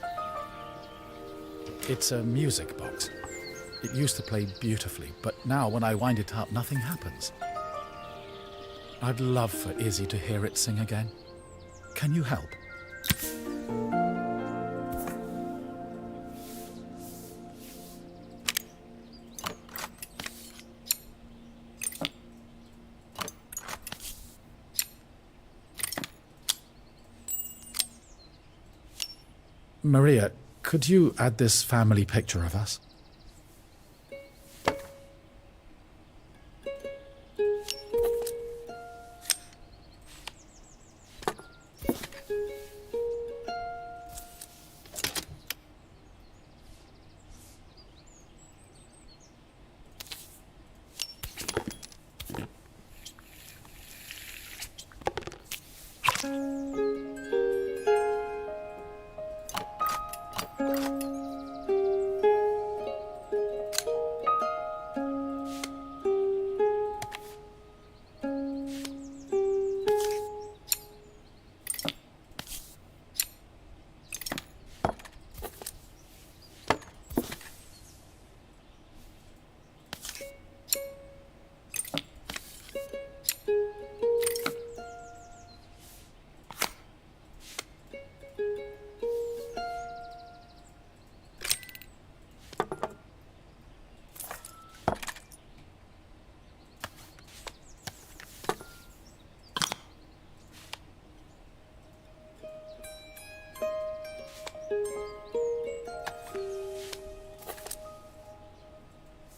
It's a music box. It used to play beautifully, but now when I wind it up, nothing happens. I'd love for Izzy to hear it sing again. Can you help? Maria, could you add this family picture of us?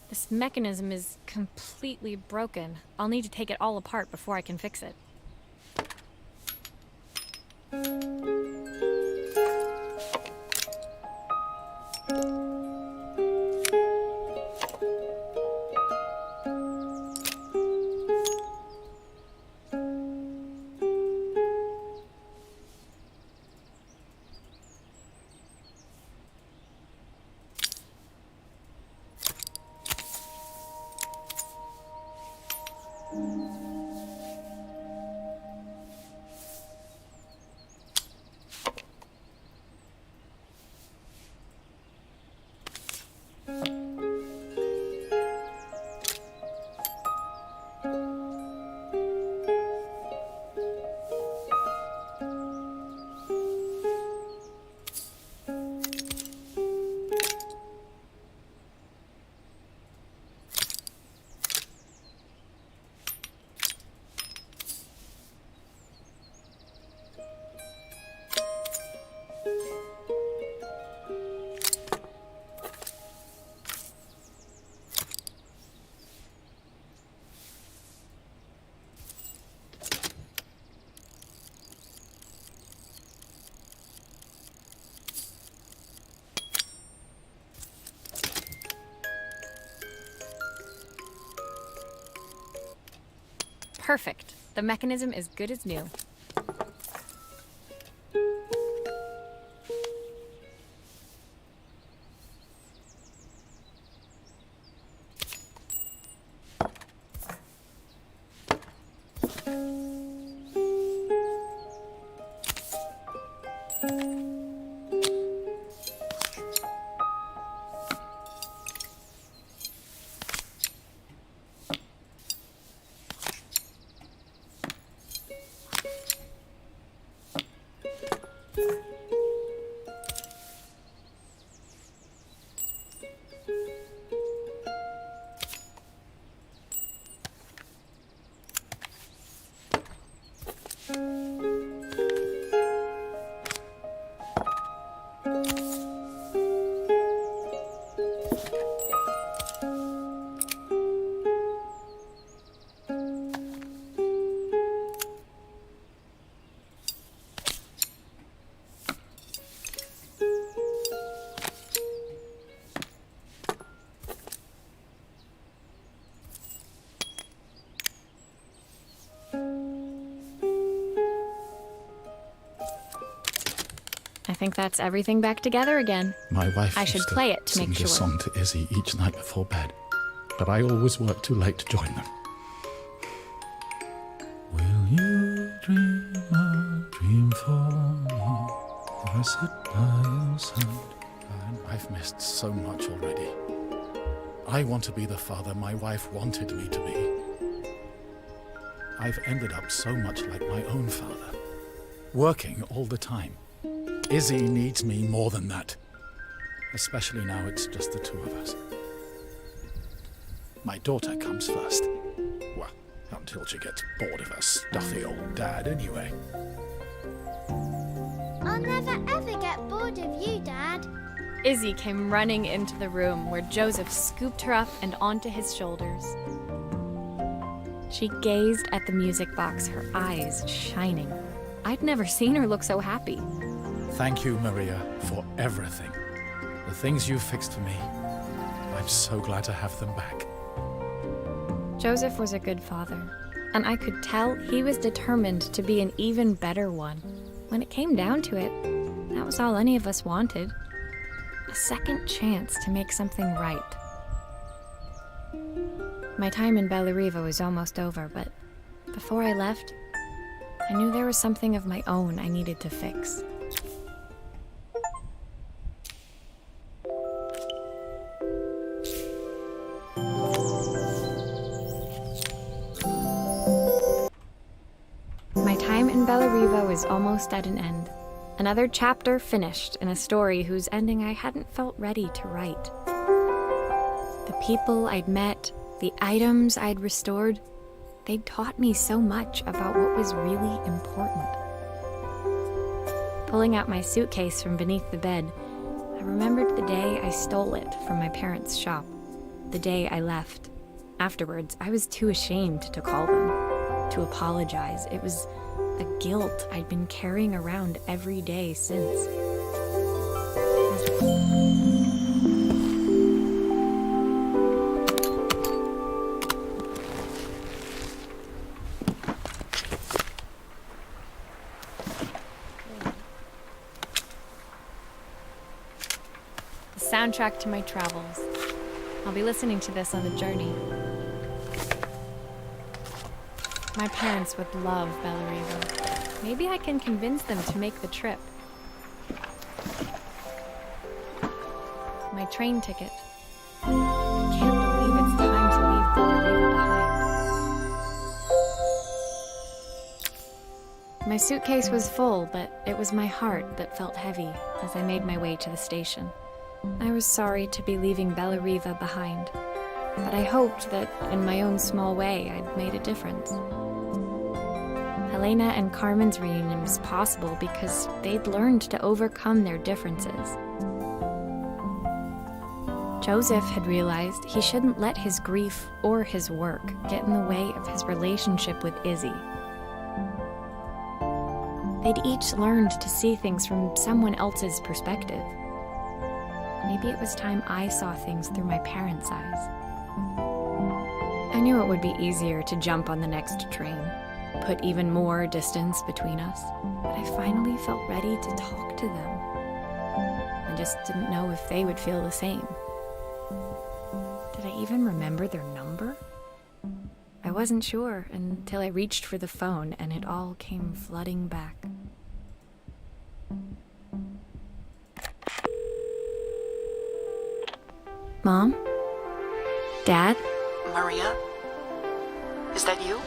This mechanism is completely broken. I'll need to take it all apart before I can fix it. Perfect. The mechanism is good as new. I think that's everything back together again. My wife I should used play it to sing make this sure. song to Izzy each night before bed, but I always work too late to join them. Will you dream a dream for me if I sit by your side? I've missed so much already. I want to be the father my wife wanted me to be. I've ended up so much like my own father, working all the time. Izzy needs me more than that, especially now it's just the two of us. My daughter comes first. Well, until she gets bored of her stuffy old dad anyway. I'll never ever get bored of you, Dad. Izzy came running into the room where Joseph scooped her up and onto his shoulders. She gazed at the music box, her eyes shining. I'd never seen her look so happy. Thank you, Maria, for everything. The things you fixed for me. I'm so glad to have them back. Joseph was a good father, and I could tell he was determined to be an even better one. When it came down to it, that was all any of us wanted. A second chance to make something right. My time in Bellariva was almost over, but before I left, I knew there was something of my own I needed to fix. My time in Bellariva was almost at an end. Another chapter finished in a story whose ending I hadn't felt ready to write. The people I'd met, the items I'd restored, they'd taught me so much about what was really important. Pulling out my suitcase from beneath the bed, I remembered the day I stole it from my parents' shop, the day I left. Afterwards, I was too ashamed to call them, to apologize. It was a guilt I'd been carrying around every day since. The soundtrack to my travels. I'll be listening to this on the journey. My parents would love Bellariva. Maybe I can convince them to make the trip. My train ticket. I can't believe it's time to leave Bellariva behind. My suitcase was full, but it was my heart that felt heavy as I made my way to the station. I was sorry to be leaving Bellariva behind, but I hoped that, in my own small way, I'd made a difference. Helena and Carmen's reunion was possible because they'd learned to overcome their differences. Joseph had realized he shouldn't let his grief or his work get in the way of his relationship with Izzy. They'd each learned to see things from someone else's perspective. Maybe it was time I saw things through my parents' eyes. I knew it would be easier to jump on the next train, put even more distance between us, but I finally felt ready to talk to them. I just didn't know if they would feel the same. Did I even remember their number? I wasn't sure until I reached for the phone and it all came flooding back. Mom? Dad? Maria? Is that you?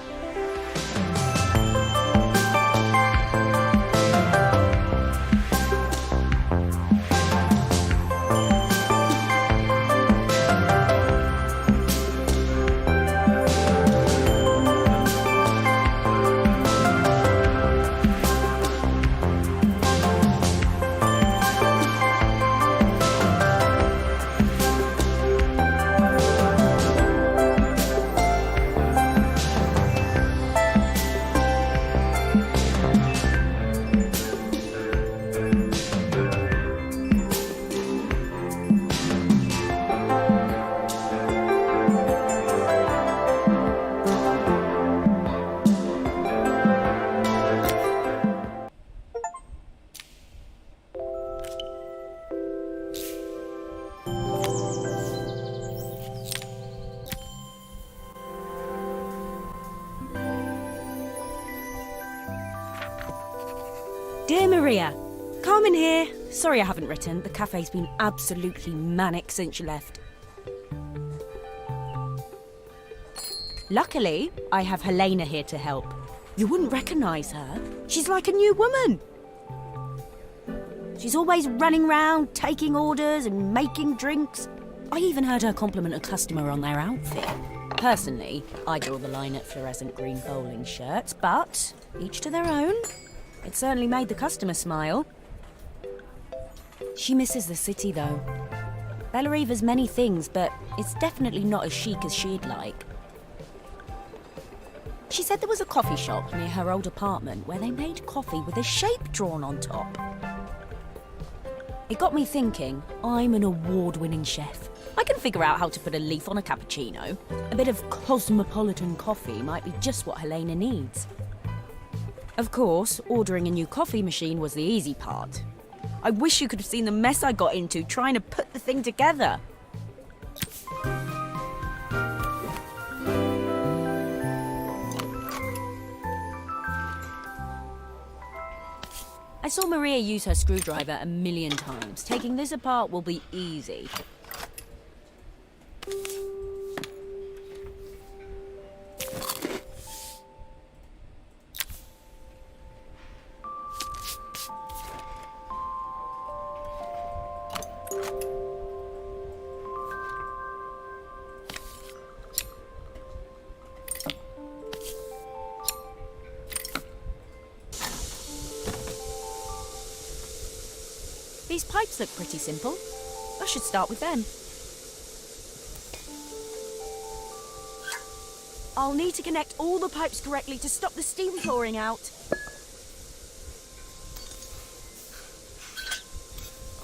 Dear Maria, Carmen here. Sorry I haven't written. The cafe's been absolutely manic since you left. Luckily, I have Helena here to help. You wouldn't recognise her. She's like a new woman. She's always running round, taking orders and making drinks. I even heard her compliment a customer on their outfit. Personally, I draw the line at fluorescent green bowling shirts, but each to their own. It certainly made the customer smile. She misses the city, though. Bellariva's many things, but it's definitely not as chic as she'd like. She said there was a coffee shop near her old apartment where they made coffee with a shape drawn on top. It got me thinking, I'm an award-winning chef. I can figure out how to put a leaf on a cappuccino. A bit of cosmopolitan coffee might be just what Helena needs. Of course, ordering a new coffee machine was the easy part. I wish you could have seen the mess I got into trying to put the thing together. I saw Maria use her screwdriver a million times. Taking this apart will be easy. These pipes look pretty simple. I should start with them. I'll need to connect all the pipes correctly to stop the steam pouring out.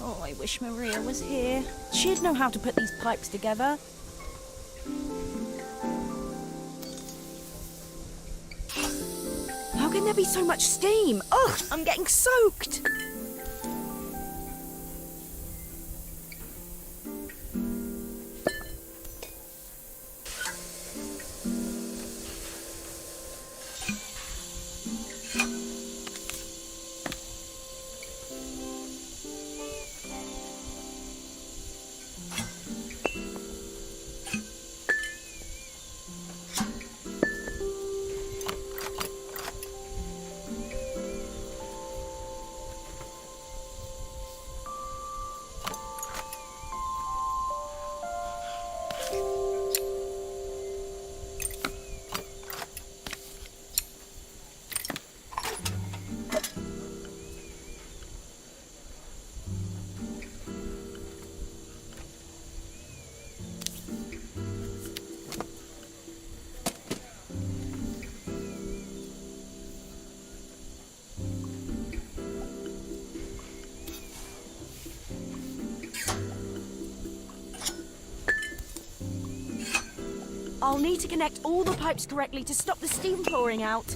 Oh, I wish Maria was here. She'd know how to put these pipes together. How can there be so much steam? Ugh, I'm getting soaked. I'll need to connect all the pipes correctly to stop the steam pouring out.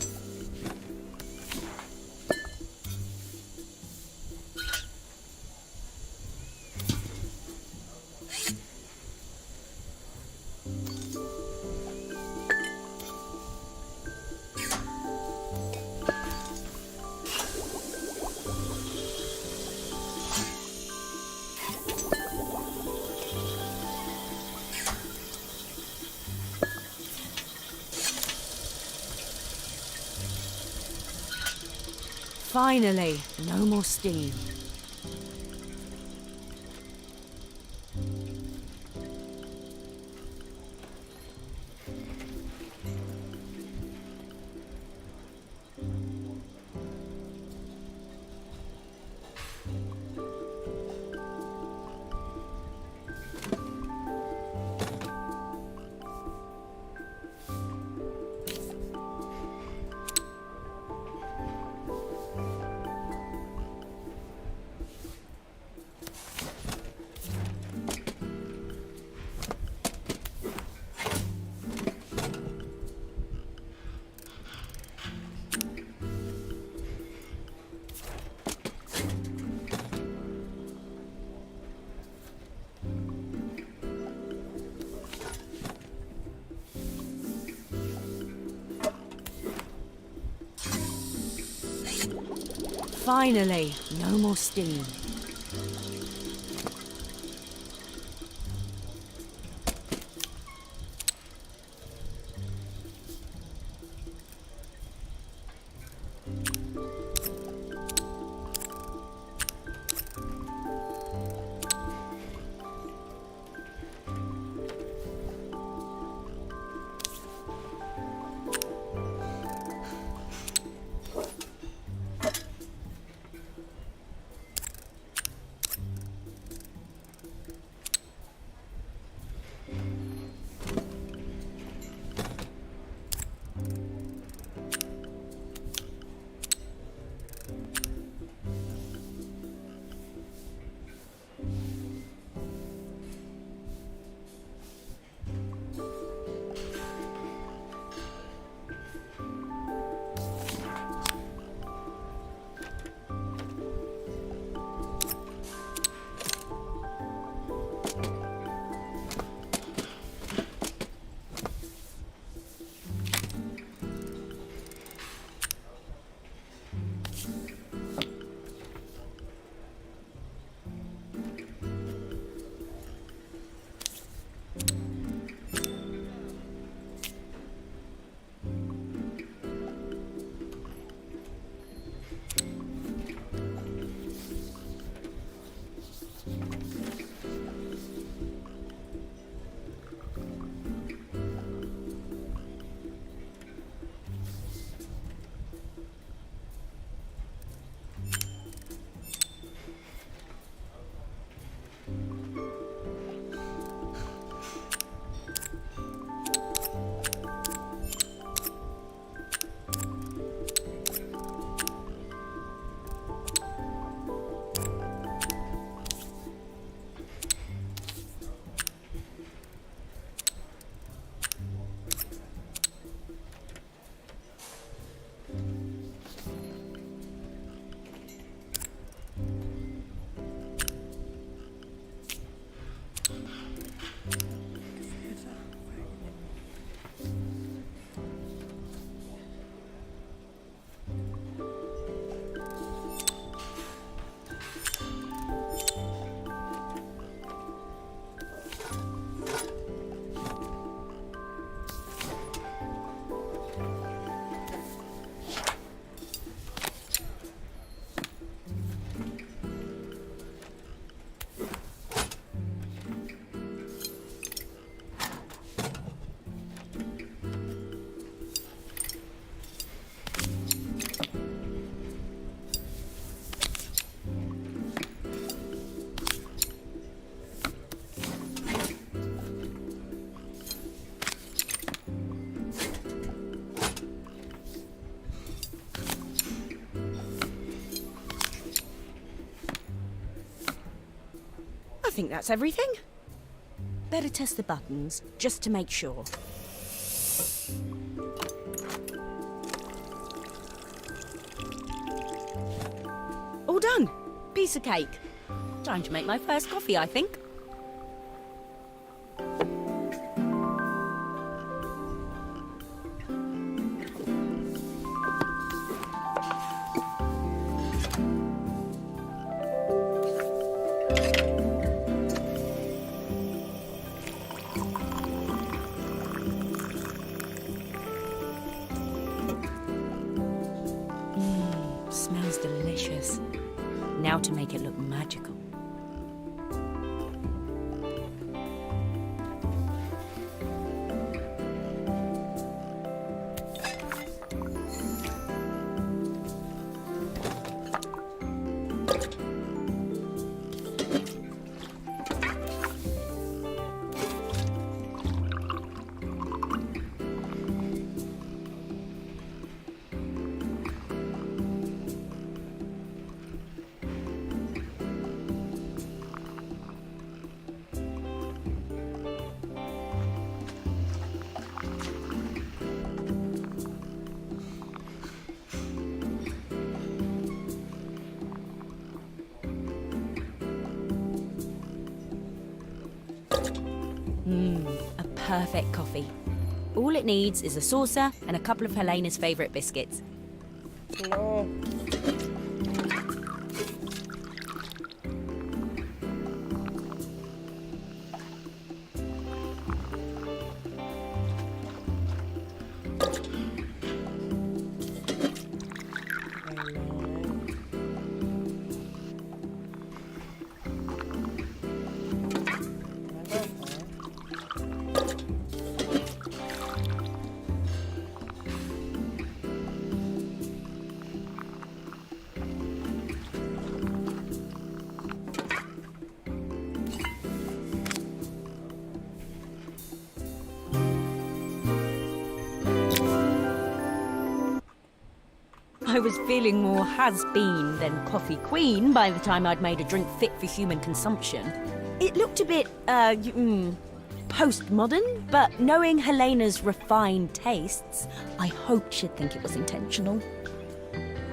Finally, no more steam. Finally, no more steam. I think that's everything. Better test the buttons, just to make sure. done. Piece of cake. Time to make my first coffee, I think. Smells delicious. Now to make it look magical. A perfect coffee. All it needs is a saucer and a couple of Helena's favourite biscuits. No. I was feeling more has-been than coffee queen by the time I'd made a drink fit for human consumption. It looked a bit, postmodern, but knowing Helena's refined tastes, I hoped she'd think it was intentional.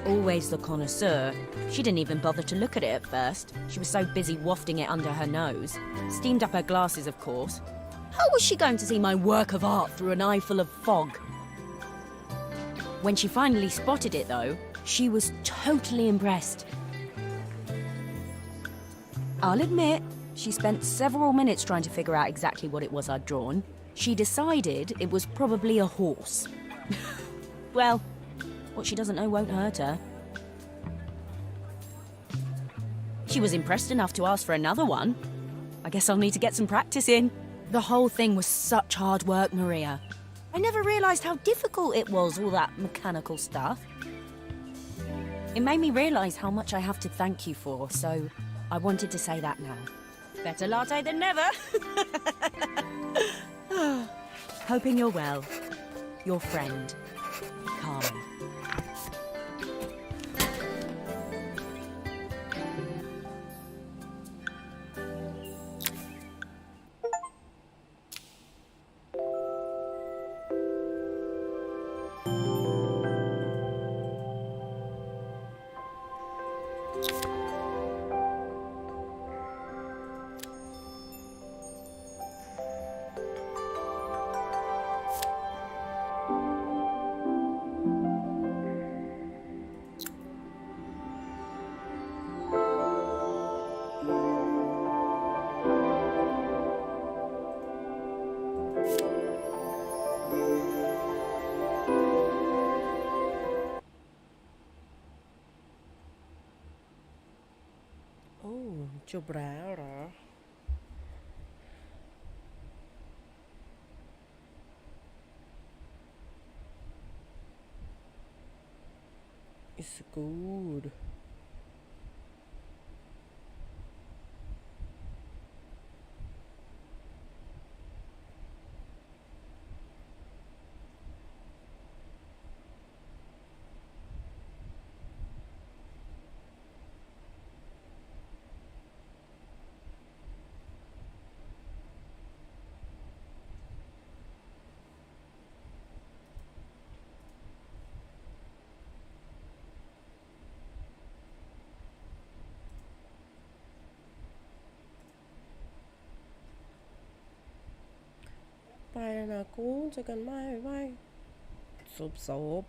Always the connoisseur, she didn't even bother to look at it at first. She was so busy wafting it under her nose. Steamed up her glasses, of course. How was she going to see my work of art through an eye full of fog? When she finally spotted it, though, she was totally impressed. I'll admit, she spent several minutes trying to figure out exactly what it was I'd drawn. She decided it was probably a horse. Well, what she doesn't know won't hurt her. She was impressed enough to ask for another one. I guess I'll need to get some practice in. The whole thing was such hard work, Maria. I never realised how difficult it was, all that mechanical stuff. It made me realise how much I have to thank you for, so I wanted to say that now. Better latte than never. Hoping you're well. Your friend, Carmen. Oh, จบแล้วเหรอ It's good. ไปแล้วนะกูเจอกันไม่ไม่ซบ